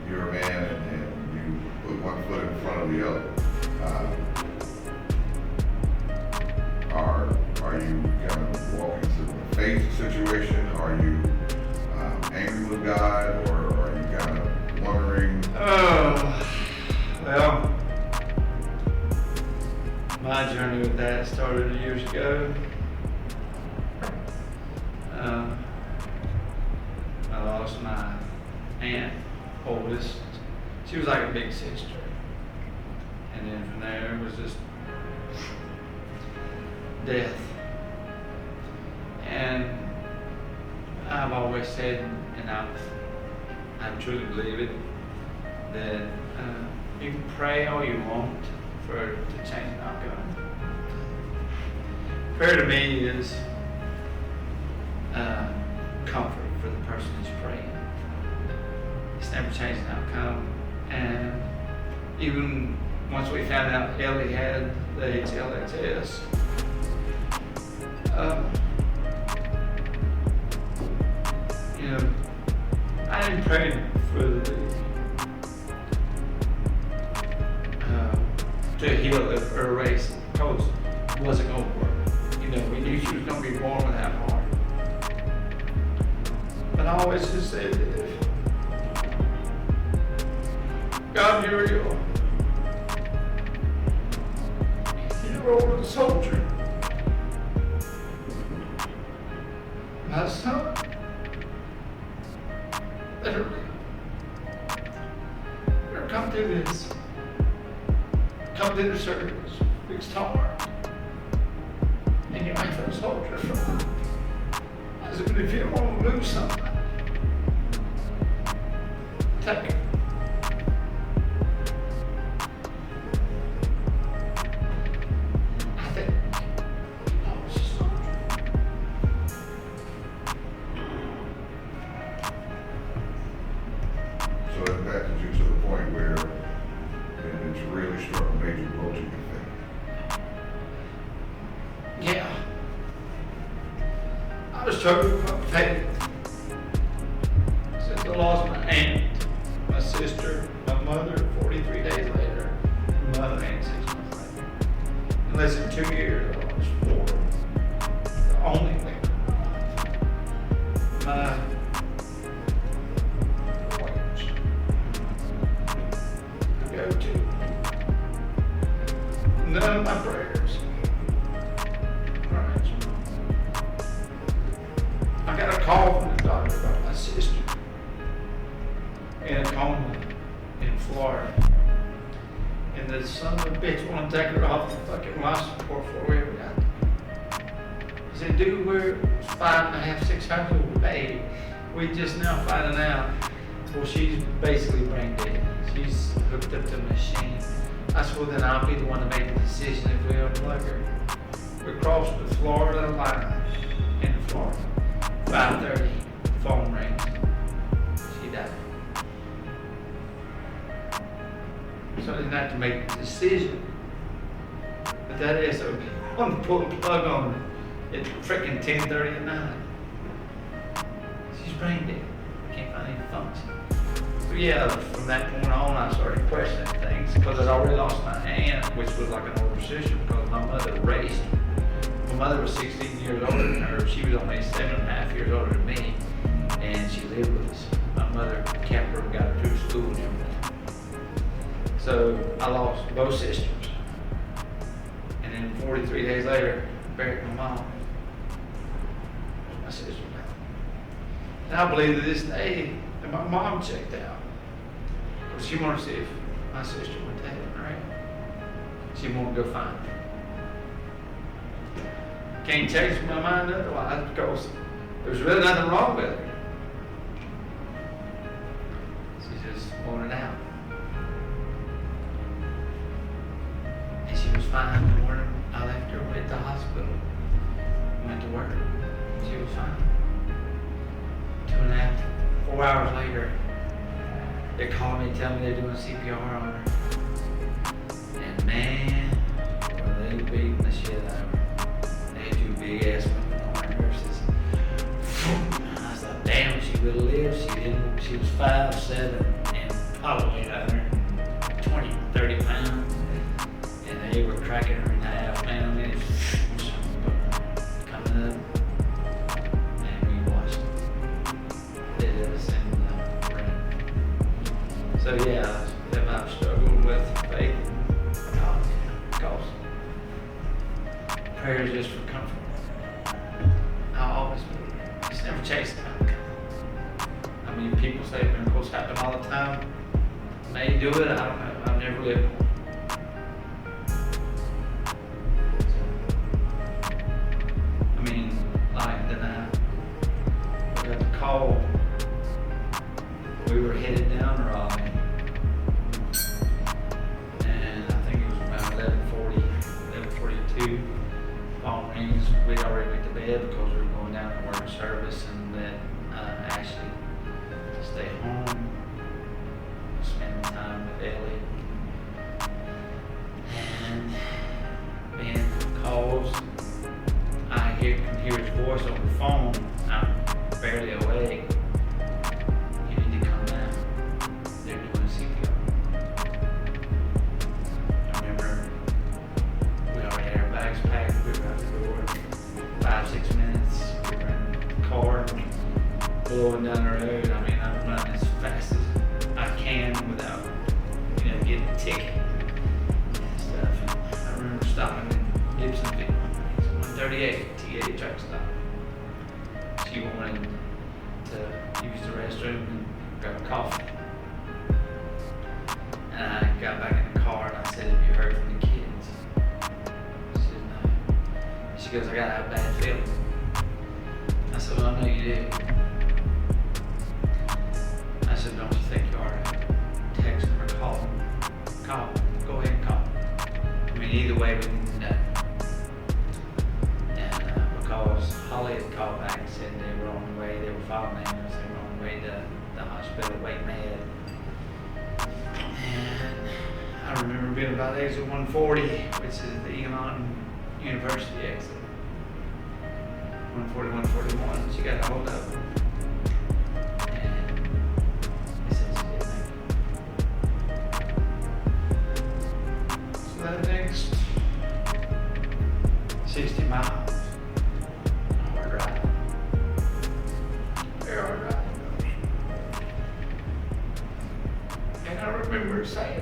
you're a man and you put one foot in front of the other. Are you kind of walking through a faith situation? Are you angry with God, or are you kind of wondering? Well, my journey with that started years ago. I lost my aunt, oldest. She was like a big sister. And then from there it was just death. And I've always said, and I truly believe it, that you can pray all you want for it to change an outcome. Prayer to me is comfort for the person who's praying. It's never changed the outcome. And even once we found out Ellie had the HLHS, you know, I didn't pray for to heal or erase because it wasn't going to work. You know, we knew she was going to be born with that heart. But I always just said that God, you're real. You were a soldier. My son, literally, you're come through this. Come through the service, fixed heart. And you ain't for a soldier from. As if you want to lose something, take it. I think I was a soldier. So it impacted you to the point where it's really struck a major blow to your faith. Yeah. I was struggling with my faith. Since I lost my aunt, my sister, my mother 43 days later, my mother aunt 6 months later. In less than 2 years, I lost 4. The only thing my wage to go to. None of my prayers. Right. I got a call from the doctor about my sister in a coma in Florida. And the son of a bitch wanted to take her off the fucking life support before we ever got there. He said, dude, we're 5.5, 6 hours old baby. We just now finding out. Well, she's basically brain dead. She's hooked up to a machine. I said, well, then I'll be the one to make the decision if we unplug her. We crossed the Florida line in Florida. 5:30, phone rings. She died. So I didn't have to make the decision. But that SOB wanted to pull the plug on her at freaking 10:30 at night. She's brain dead. Can't find any function. So yeah, from that point on, I started questioning things because I'd already lost my aunt, which was like an older sister because my mother raised me. My mother was 16 years older than her. She was only 7.5 years older than me, and she lived with us. My mother kept her and got her through school and everything. So I lost both sisters. And then 43 days later, buried my mom. My sister died. And I believe to this day that my mom checked out. Because she wanted to see if my sister went to heaven, right? She wanted to go find her. Can't change my mind otherwise because there's really nothing wrong with her. She just wanted out. And she was fine the morning I left her at the hospital. Went to work. She was fine. 2.5, 4 hours later, they called me and tell me they're doing CPR on her. And man, were they beating the shit out of her. They had 2 big ass women on her nurses. I thought, damn, she would have lived. She was 5'7" and probably 120, 30 pounds. And they were cracking her in half, man. I mean, it's coming up. And we watched it. They did us in the ring. So yeah, I've struggled with faith. Because prayer is just for comfort. I always believe it. It's never chased the outcome. I mean, people say miracles happen all the time. May do it, I don't know. I've never lived one. I mean, like the night we got the call, we were headed down Raleigh. And I think it was about 11:42. Phone rings. service and let Ashley stay home, spend time with Ellie. And Ben calls. I can hear his voice on the phone. I'm barely awake. You need to come down. They're doing CPR. I remember we already had our bags packed. We were out the door. 5-6 minutes. We were in the car, blowing down the road. I mean, I'm running as fast as I can without, getting a ticket and stuff. And I remember stopping in Gibsonville. 138 TA truck stop. She wanted to use the restroom and grab coffee. And I got back in the car and I said, "Have you heard from the kids?" She said, "No." She goes, "I got a bad feeling." I said, "Well, I know you do." I said, "Don't you think you ought to text them or call them?" Call. Go ahead and call. I mean, either way, we need to know. And because Holly had called back and said they were on the way, they were following ambulance, they were on the way to the hospital waiting ahead. And I remember being about exit 140, which is the Elon University exit. 140, 141. She got a hold of them. And they said she didn't make it. So that next 60 miles, hard ride. Very hard ride. And I remember saying,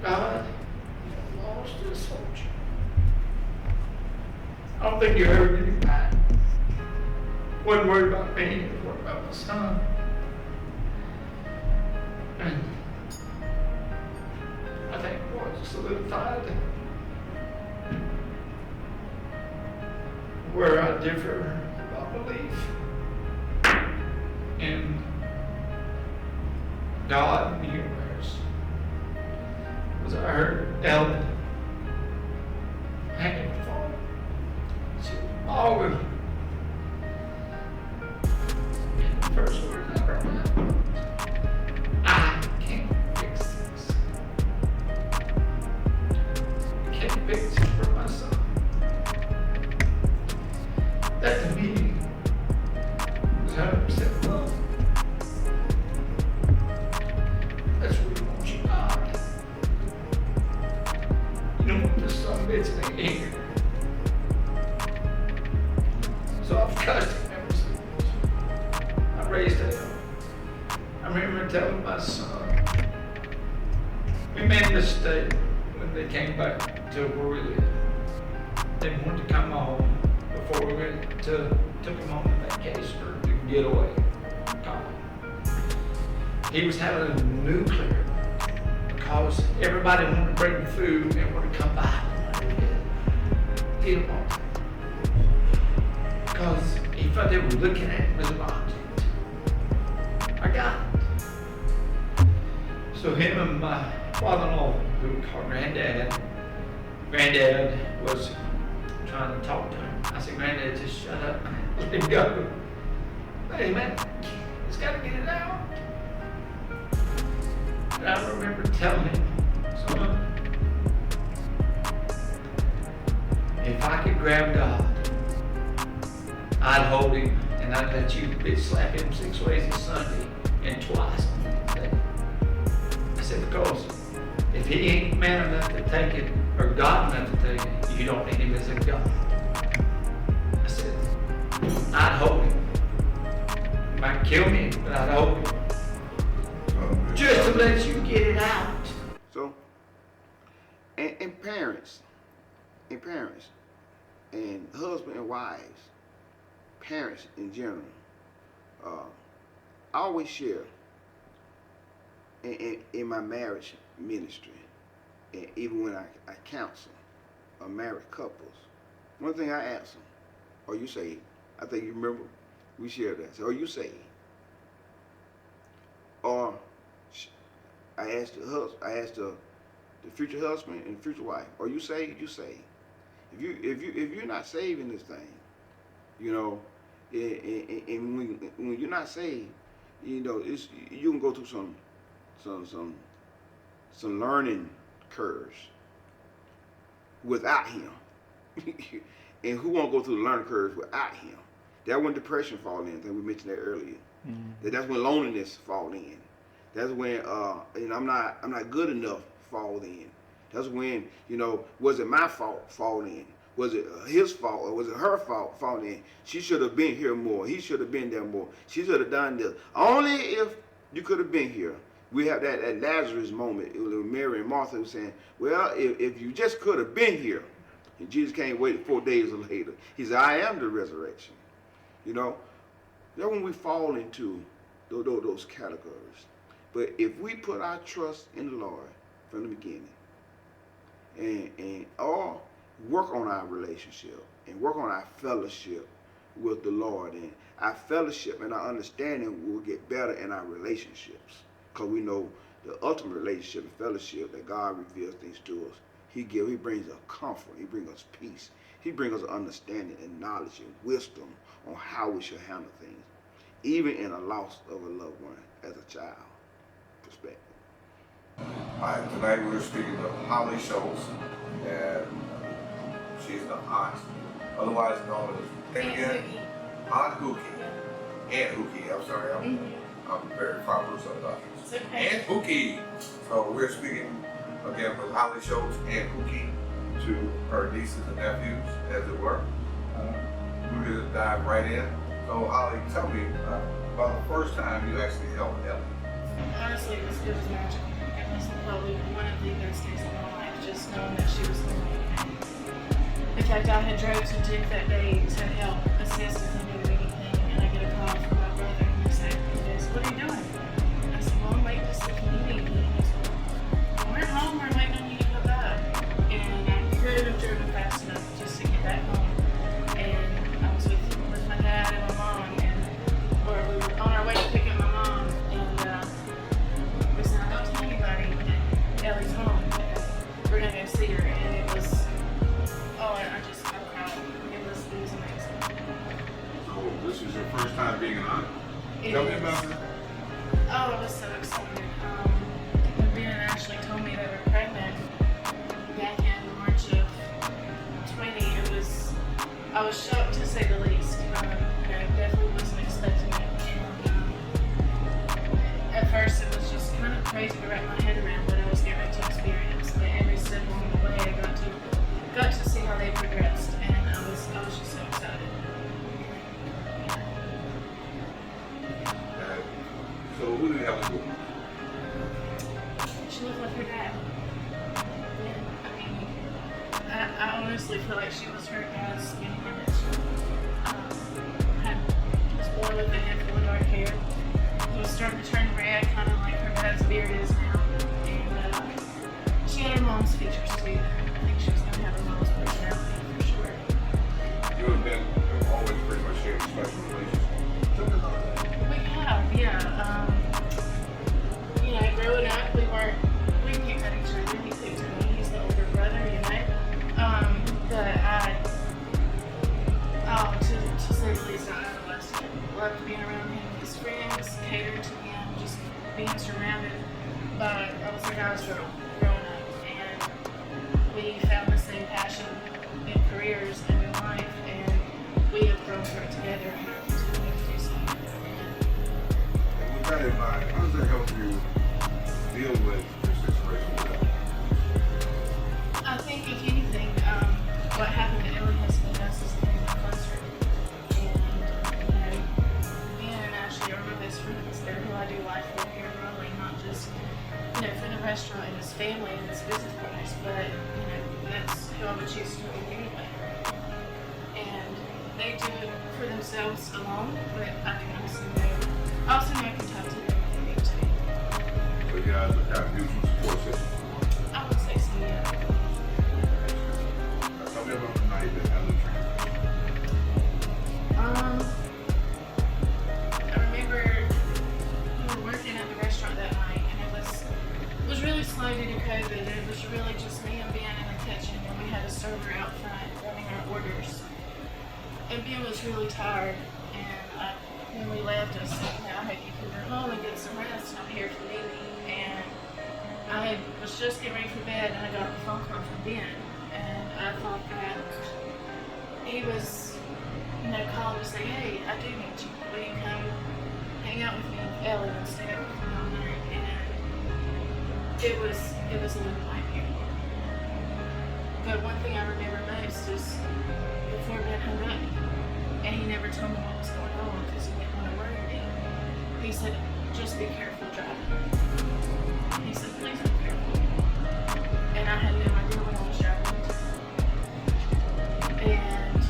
"God, you lost this soldier. I don't think you ever did it back. Wasn't worried about me, was worried about my son." And I think boy, just solidified where I differ about belief in God and the universe. Was I heard Ellen hanging the phone. She was bawling. And the first word out of her mouth was, "I can't fix this. I can't fix it for my son." That to me was 100% love. That's what we want you, God. You don't want this son of a bitch in here. So I've cussed him ever since. I raised hell. I remember telling my son, we made a mistake when they came back to where we lived. They wanted to come home before we went to took him on the vacation or to get away. He was having a nuclear because everybody wanted to bring food and wanted to come by and get him on. Because he thought they were looking at him as an object. I got it. So him and my father-in-law, who we called Granddad was trying to talk to him. I said, "Granddad, just shut up. Let him go." "Hey man, he's got to get it out." And I remember telling him, "Son, if I could grab God, I'd hold him and I'd let you bitch slap him 6 ways a Sunday and twice on Wednesday." I said, "Because if he ain't man enough to take it, or God enough to take it, you don't need him as a God." I said, "I'd hold him. He might kill me, but I'd hold him. Just to let you get it out." So, and parents, and husband and wives, parents in general, I always share in my marriage ministry, and even when I counsel married couples, one thing I ask them, "Are you saved?" I think you remember we shared that. So, "Are you saved?" Or I asked the future husband and future wife, "Are you saved?" You saved. If you're not saved in this thing, you know, and when you're not saved, you know, you can go through some learning curves without him. And who won't go through the learning curves without him? That's when depression falls in. I think we mentioned that earlier. That's when loneliness falls in. That's when I'm not good enough falls in. That's when, you know, was it my fault fall in? Was it his fault or was it her fault fall in? She should have been here more. He should have been there more. She should have done this. Only if you could have been here. We have that Lazarus moment. It was Mary and Martha who was saying, well, if you just could have been here. And Jesus came wait 4 days later. He said, I am the resurrection. You know, that's when we fall into those categories. But if we put our trust in the Lord from the beginning and or work on our relationship and work on our fellowship with the Lord, and our fellowship and our understanding will get better in our relationships, because we know the ultimate relationship and fellowship that God reveals things to us. He brings us comfort. He brings us peace. He brings us understanding and knowledge and wisdom on how we should handle things, even in a loss of a loved one as a child perspective. All right, tonight we're speaking of Holly Schultz, and she's the aunt, otherwise known as Aunt Hookie. Aunt Hookie, I'm sorry, I'm very proper sometimes. Aunt Hookie. So we're speaking again with Holly Schultz, Aunt Hookie, to her nieces and nephews, as it were. We're going to dive right in. So Holly, tell me about the first time you actually held Ellie. Honestly, it was magical. It was probably one of the best days of my life, just knowing that she was living. In fact, I had drove to Duke that day to help assist if I needed anything, and I get a call from my brother, and he said, what are you doing? And I said, well, I'm waiting to see if you need anything. He said, well, we're home, we're waiting on you to come back. And I could have driven fast enough just to get back home. And I was with my dad and my mom, and we were on our way to pick up my mom, and we said, don't tell anybody that Ellie's home. We're going to go see her. And it was, I cried. It was amazing. So this was your first time being an aunt? Tell me about it. Oh, I was so excited. When Ben and Ashley told me they were pregnant back in March of 20, I was shocked to say the least. I definitely wasn't expecting it. And, at first, it was just kind of crazy to wrap my head around what I was getting to experience. But every step along the way, I got to see how they progressed, and I was just so excited. So who did Ellie look? She looked like her dad. Yeah, I honestly feel like she was her dad's skin image. Was born with a handful of dark hair. It was starting to turn red, kind of like her dad's beard is now. And she had her mom's features too. I think she was going to have her mom's personality for sure. You and Ben have always pretty much shared a special relationship. Tell me about that. We have, yeah. Growing up, we picked at each other. He picked at me. He's the older brother, But to say the least, I idolized him. Loved being around him and his friends, catered to him, just being surrounded by other guys growing up. And we found the same passion in careers and in life, and we have grown through it together, and are continuing to do so. And with that in mind, how does that help you deal with your situation with Ellie? I think, if anything, what happened to Ellie has made us as a family closer. And, me and Ashley are my best friends. They're who I do life with here in Raleigh, not just, for the restaurant and his family and his business partners, but, that's who I would choose to be anyway. And they do it for themselves alone, but I can also know I can talk to them if they need to. So you guys are kind of mutual support systems. I would say so, yeah. Tell me about the night that Ellie transitioned. I remember we were working at the restaurant that night, and it was really slow due to COVID. It was really just me and Ben in the kitchen, and we had a server out front running our orders. And Ben was was really tired, and when we left, I said, I hope you can go home and get some rest, and I'm here if you need me. And I was just getting ready for bed, and I got a phone call from Ben, and I thought that he was, calling to say, hey, I do need you. Will you come hang out with me and Ellie and stay up with me all night? And it was a little nightmare. But one thing I remember most is before Ben hung up, and he never told me what was going on because he didn't want to worry me. He said, just be careful driving. He said, please be careful. And I had no idea what I was driving into. And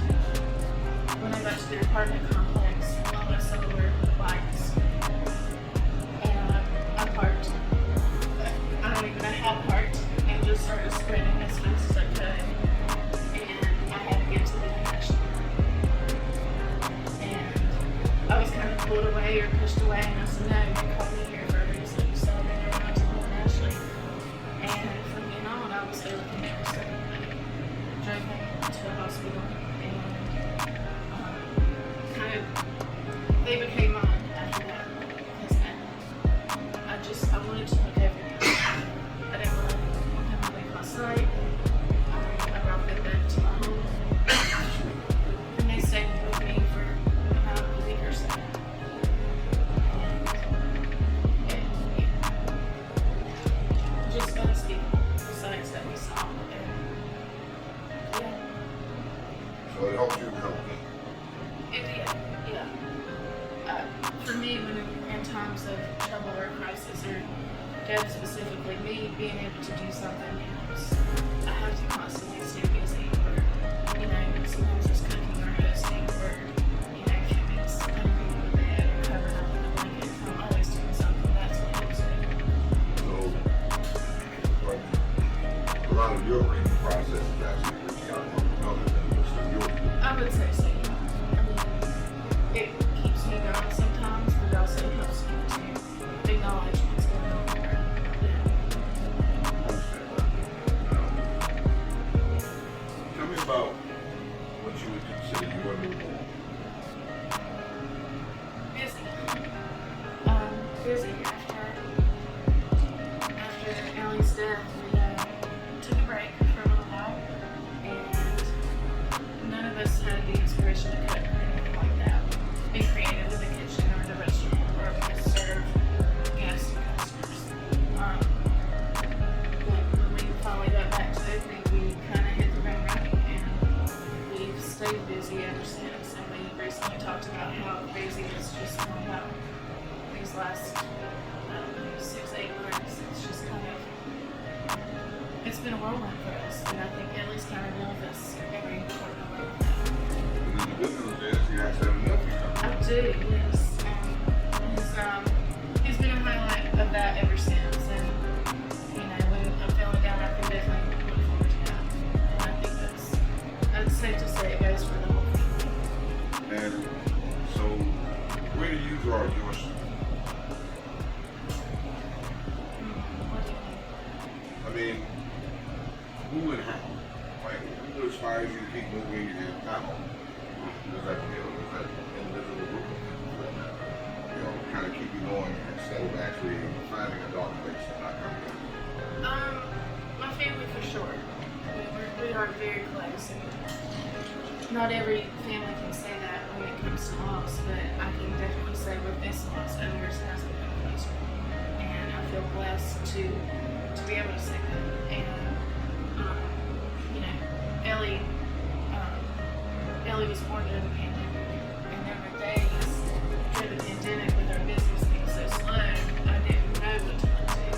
when I got to the apartment complex, all I saw were bikes. And I parked. I don't even know how I parked, and just started sprinting as fast as I could. And I had to get to the intersection. And I was kind of pulled away or pushed away, and I said, no, you called me here for a reason. So then I went out to home Ashley. And from then on, I was there looking at her. So I drove him to the hospital. They became mine after that because I wanted to look everything. I didn't want him to leave my sight. I brought them back to my home, and they stayed with me for about a week or so. And just got to speak besides that we saw. And yeah. So it helped you help me. It did, yeah. For me, when in times of trouble or crisis or death specifically, me being able to do something helps. I have to constantly stay busy, or sometimes just cooking or hosting, or keeping putting people to bed or covering up in a blanket. If I'm always doing something, that's what helps me. So, a lot of your grieving process is actually reaching out to others than just your. I would say so. It keeps me going sometimes, but it also helps me to acknowledge what's going on there. Tell me about what you would consider your new home. Busy. After Ellie's death, we took a break for a little while, and none of us had the inspiration to cook or anything like that. Be creative in the kitchen or the restaurant, or to serve guests and customers. When we finally got back to opening, we kind of hit the ground running, and we've stayed busy ever since. And we recently talked about how crazy it's just been about these last, 6-8 months. It's just it's been a whirlwind for us, and I think Ellie's kind of dealt with us every important way. And then the good news is you actually have enough income. I do, yes. He's been a highlight of that ever since, and when I'm feeling down, I can definitely look forward to that. And I think that's safe to say it goes for the whole family. And so, where do you draw your strength? What do you mean? I mean, who and how? Like, who inspires you to keep moving and how? Does that individual group of people that kind of keep you going instead of actually finding a dark place and not coming in? My family for sure. We are very close, and not every family can say that when it comes to loss, but I can definitely say with this loss, others has become closer. And I feel blessed to be able to say that. And Ellie was born during the pandemic, and there were days during the pandemic with our business being so slow, I didn't know what to look to.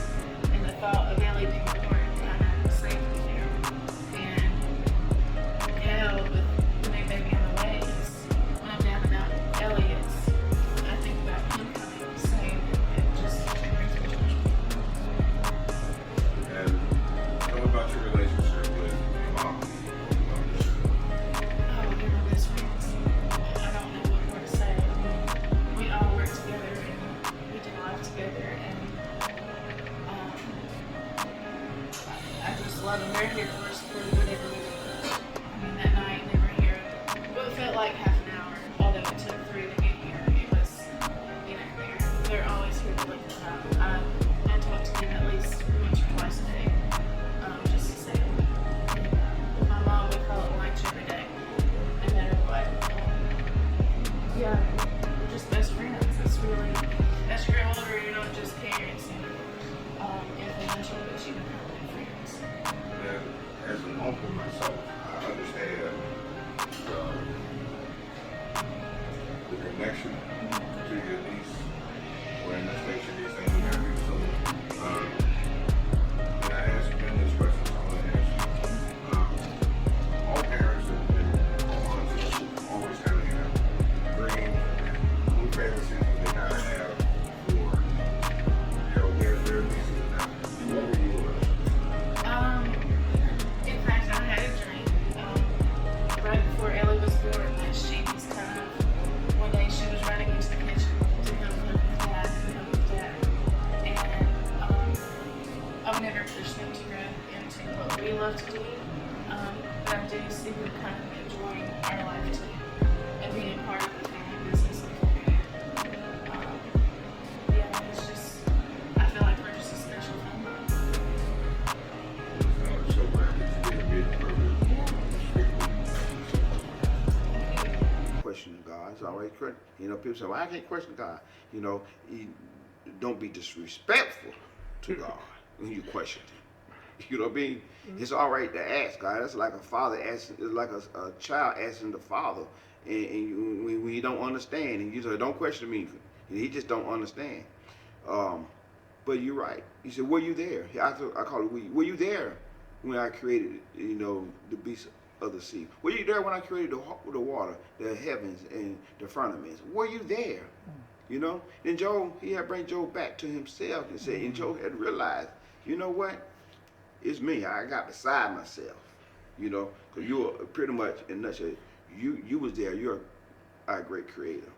And the thought of Ellie being born kind of saved me there. And Kell, with the new baby on the way, when I'm down about Ellie, I think about him coming soon, and it just brings me joy. And tell me about your relationship with your mom. Oh, we're best friends. for myself. I understand the connection to your niece when the station is in the area. So, when I ask you this question, I'm going to ask you. All parents and all aunts always kind of have dreams and new fantasies that they kind of have for their nieces and nephews. What were yours? In fact, I had a dream right before Ellie was born that she was kind of, one day she was running into the kitchen to help with dad. And I've never pushed them to go into what we love to do, but I do see them kind of enjoying our life too and being part of the family business. Yeah, it's just, I feel like we're just a special family. I'm so glad that you did a big privilege. Question God. It's always correct. You know, people say, well, I can't question God. You know, don't be disrespectful to God when you question him. You know what I mean? It's all right to ask God. That's like a father asking, it's like a child asking the father, and when you don't understand, and you say, don't question me. He just don't understand. But you're right. He said, were you there? I call it, were you there when I created, you know, the beasts of the sea? Were you there when I created the water, the heavens, and the firmaments? Were you there? You know? Then Job, he had to bring Job back to himself and say, and Job had realized, you know what? It's me. I got beside myself. You know? Because you were pretty much, in a nutshell, you was there. You're our great creator.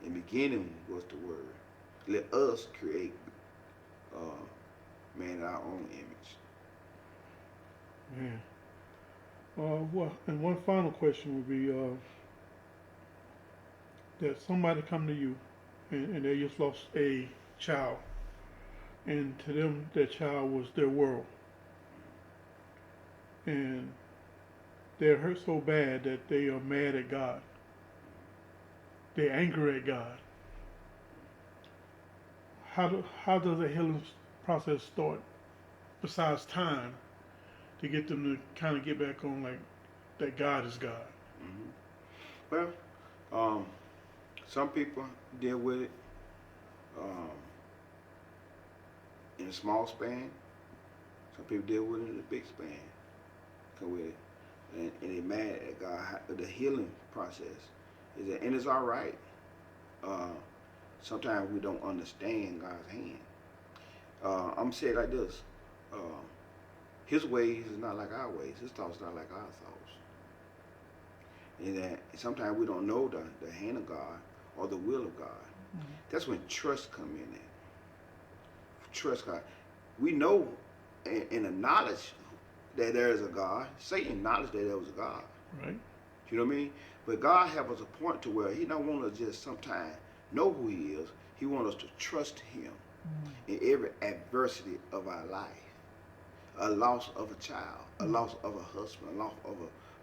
In the beginning was the word. Let us create man in our own image. Man. Well, and one final question would be that somebody come to you and they just lost a child, and to them that child was their world, and they're hurt so bad that they are mad at God. They're angry at God. How does the healing process start, besides time, to get them to kind of get back on like that God is God? Mm-hmm. Well, some people deal with it in a small span. Some people deal with it in a big span. Come with it, and they're mad at God. The healing process is that, and it's all right. Sometimes we don't understand God's hand. I'm gonna say it like this: His ways is not like our ways. His thoughts not like our thoughts. And that sometimes we don't know the hand of God or the will of God. Mm-hmm. That's when trust come in. Trust God. We know in the knowledge that there is a God. Satan acknowledged that there was a God. Right. You know what I mean? But God have us a point to where He don't want us just sometimes know who He is. He wants us to trust Him in every adversity of our life. A loss of a child, a loss of a husband, a loss of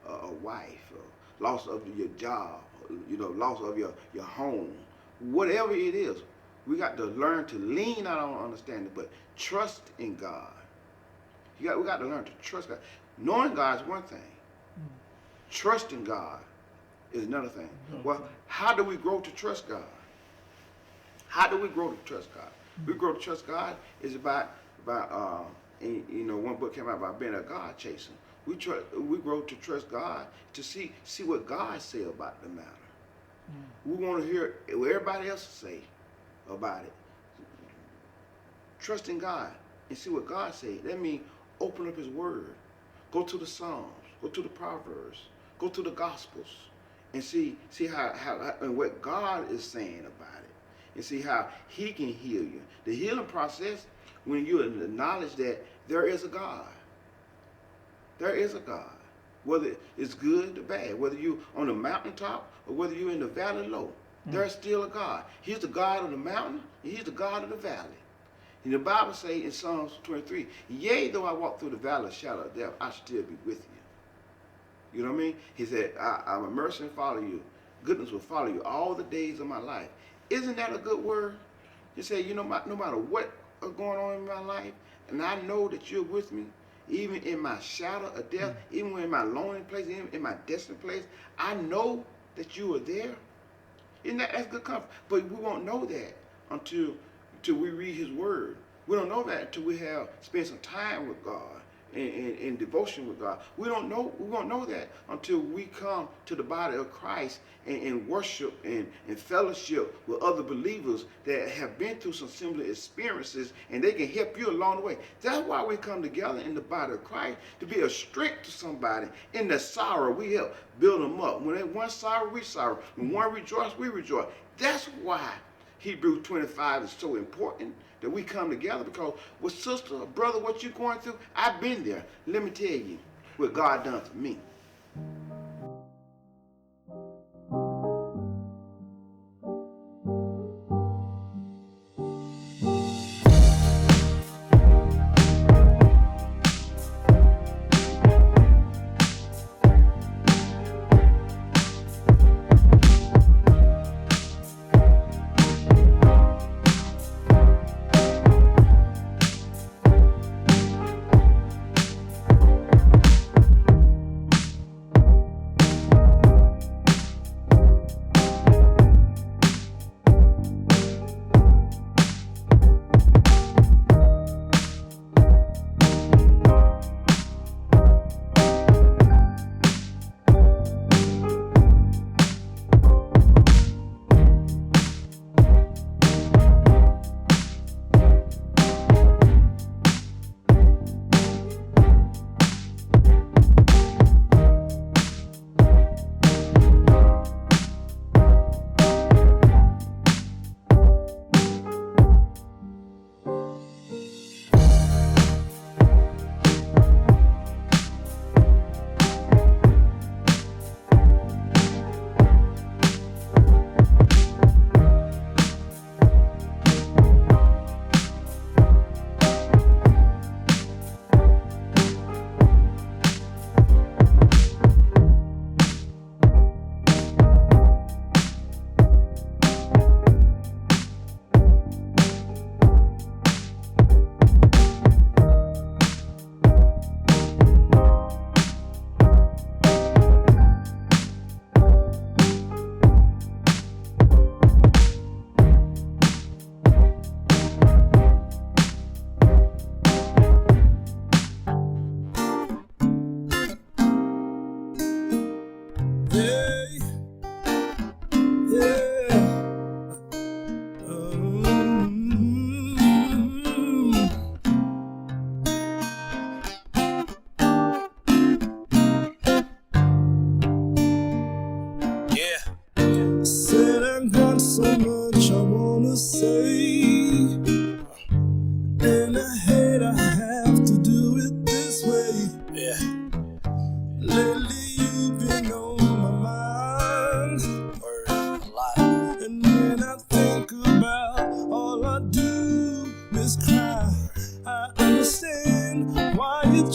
a wife, a loss of your job, you know, loss of your home. Whatever it is, we got to learn to lean out on understanding, but trust in God. We got to learn to trust God. Knowing God is one thing. Trusting God is another thing. Well, how do we grow to trust God? How do we grow to trust God? We grow to trust God is about and, you know, one book came out about being a God chaser. We grow to trust God to see what God say about the matter. We want to hear what everybody else say about it. Trust in God and see what God say. That means open up His Word. Go to the Psalms. Go to the Proverbs. Go to the Gospels, and see how and what God is saying about it, and see how He can heal you. The healing process, when you acknowledge that there is a God. There is a God. Whether it's good or bad, whether you're on the mountaintop or whether you're in the valley low, there's still a God. He's the God of the mountain, and He's the God of the valley. And the Bible says in Psalms 23, yea, though I walk through the valley of the shadow of death, I still be with you. You know what I mean? He said, I'm a mercy and follow you. Goodness will follow you all the days of my life. Isn't that a good word? He said, you know, no matter what is going on in my life, and I know that you're with me, even in my shadow of death, even when in my lonely place, even in my desperate place, I know that you are there. Isn't that's good comfort? But we won't know that until we read His Word. We don't know that until we have spent some time with God in devotion with God. We won't know that until we come to the body of Christ and worship and fellowship with other believers that have been through some similar experiences, and they can help you along the way. That's why we come together in the body of Christ, to be a strength to somebody. In the sorrow, we help build them up. When they one sorrow, we sorrow. When one rejoice, we rejoice. That's why Hebrews 25 is so important, that we come together, because with sister or brother, what you're going through, I've been there. Let me tell you what God done for me.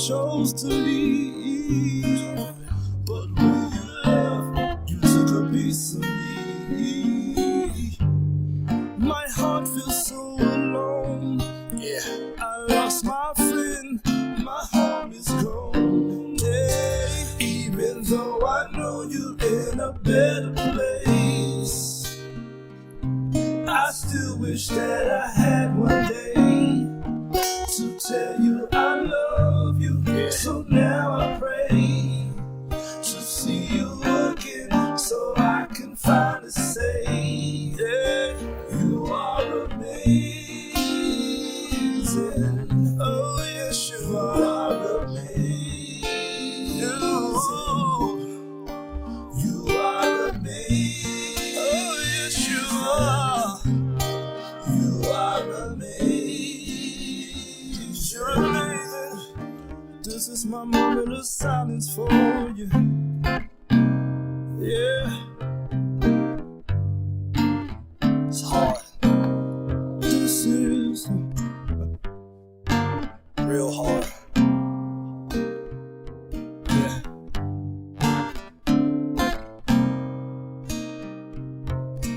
Chose to leave, but when you left, you took a piece of me. My heart feels so alone. Yeah, I lost my friend, my home is gone. Yeah, even though I know you're in a better place, I still wish that I had one day to tell you I love you. Yeah. So now I pray to see you again, so I can finally say, yeah, you are amazing. Oh yes, you are amazing. You are amazing. Oh yes, you are. You are amazing. You're amazing. This is my moment of silence for you. Yeah. It's hard. This is real hard. Yeah.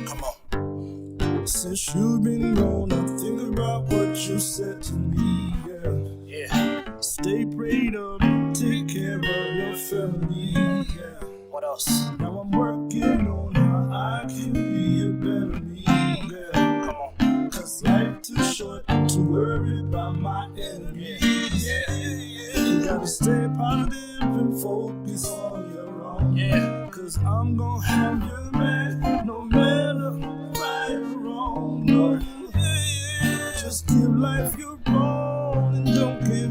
Come on. Since you've been gone, I think about what you said to me, yeah. Yeah. Stay prayed up, take care of your family. Yeah. What else? Now I'm working on how I can be a better me. Yeah. Come on. Cause life too short to worry about my enemies. Yeah. You gotta stay positive and focus on your own. Yeah. Cause I'm gonna have your back no matter right or wrong. No. Yeah. Just give life your all and don't give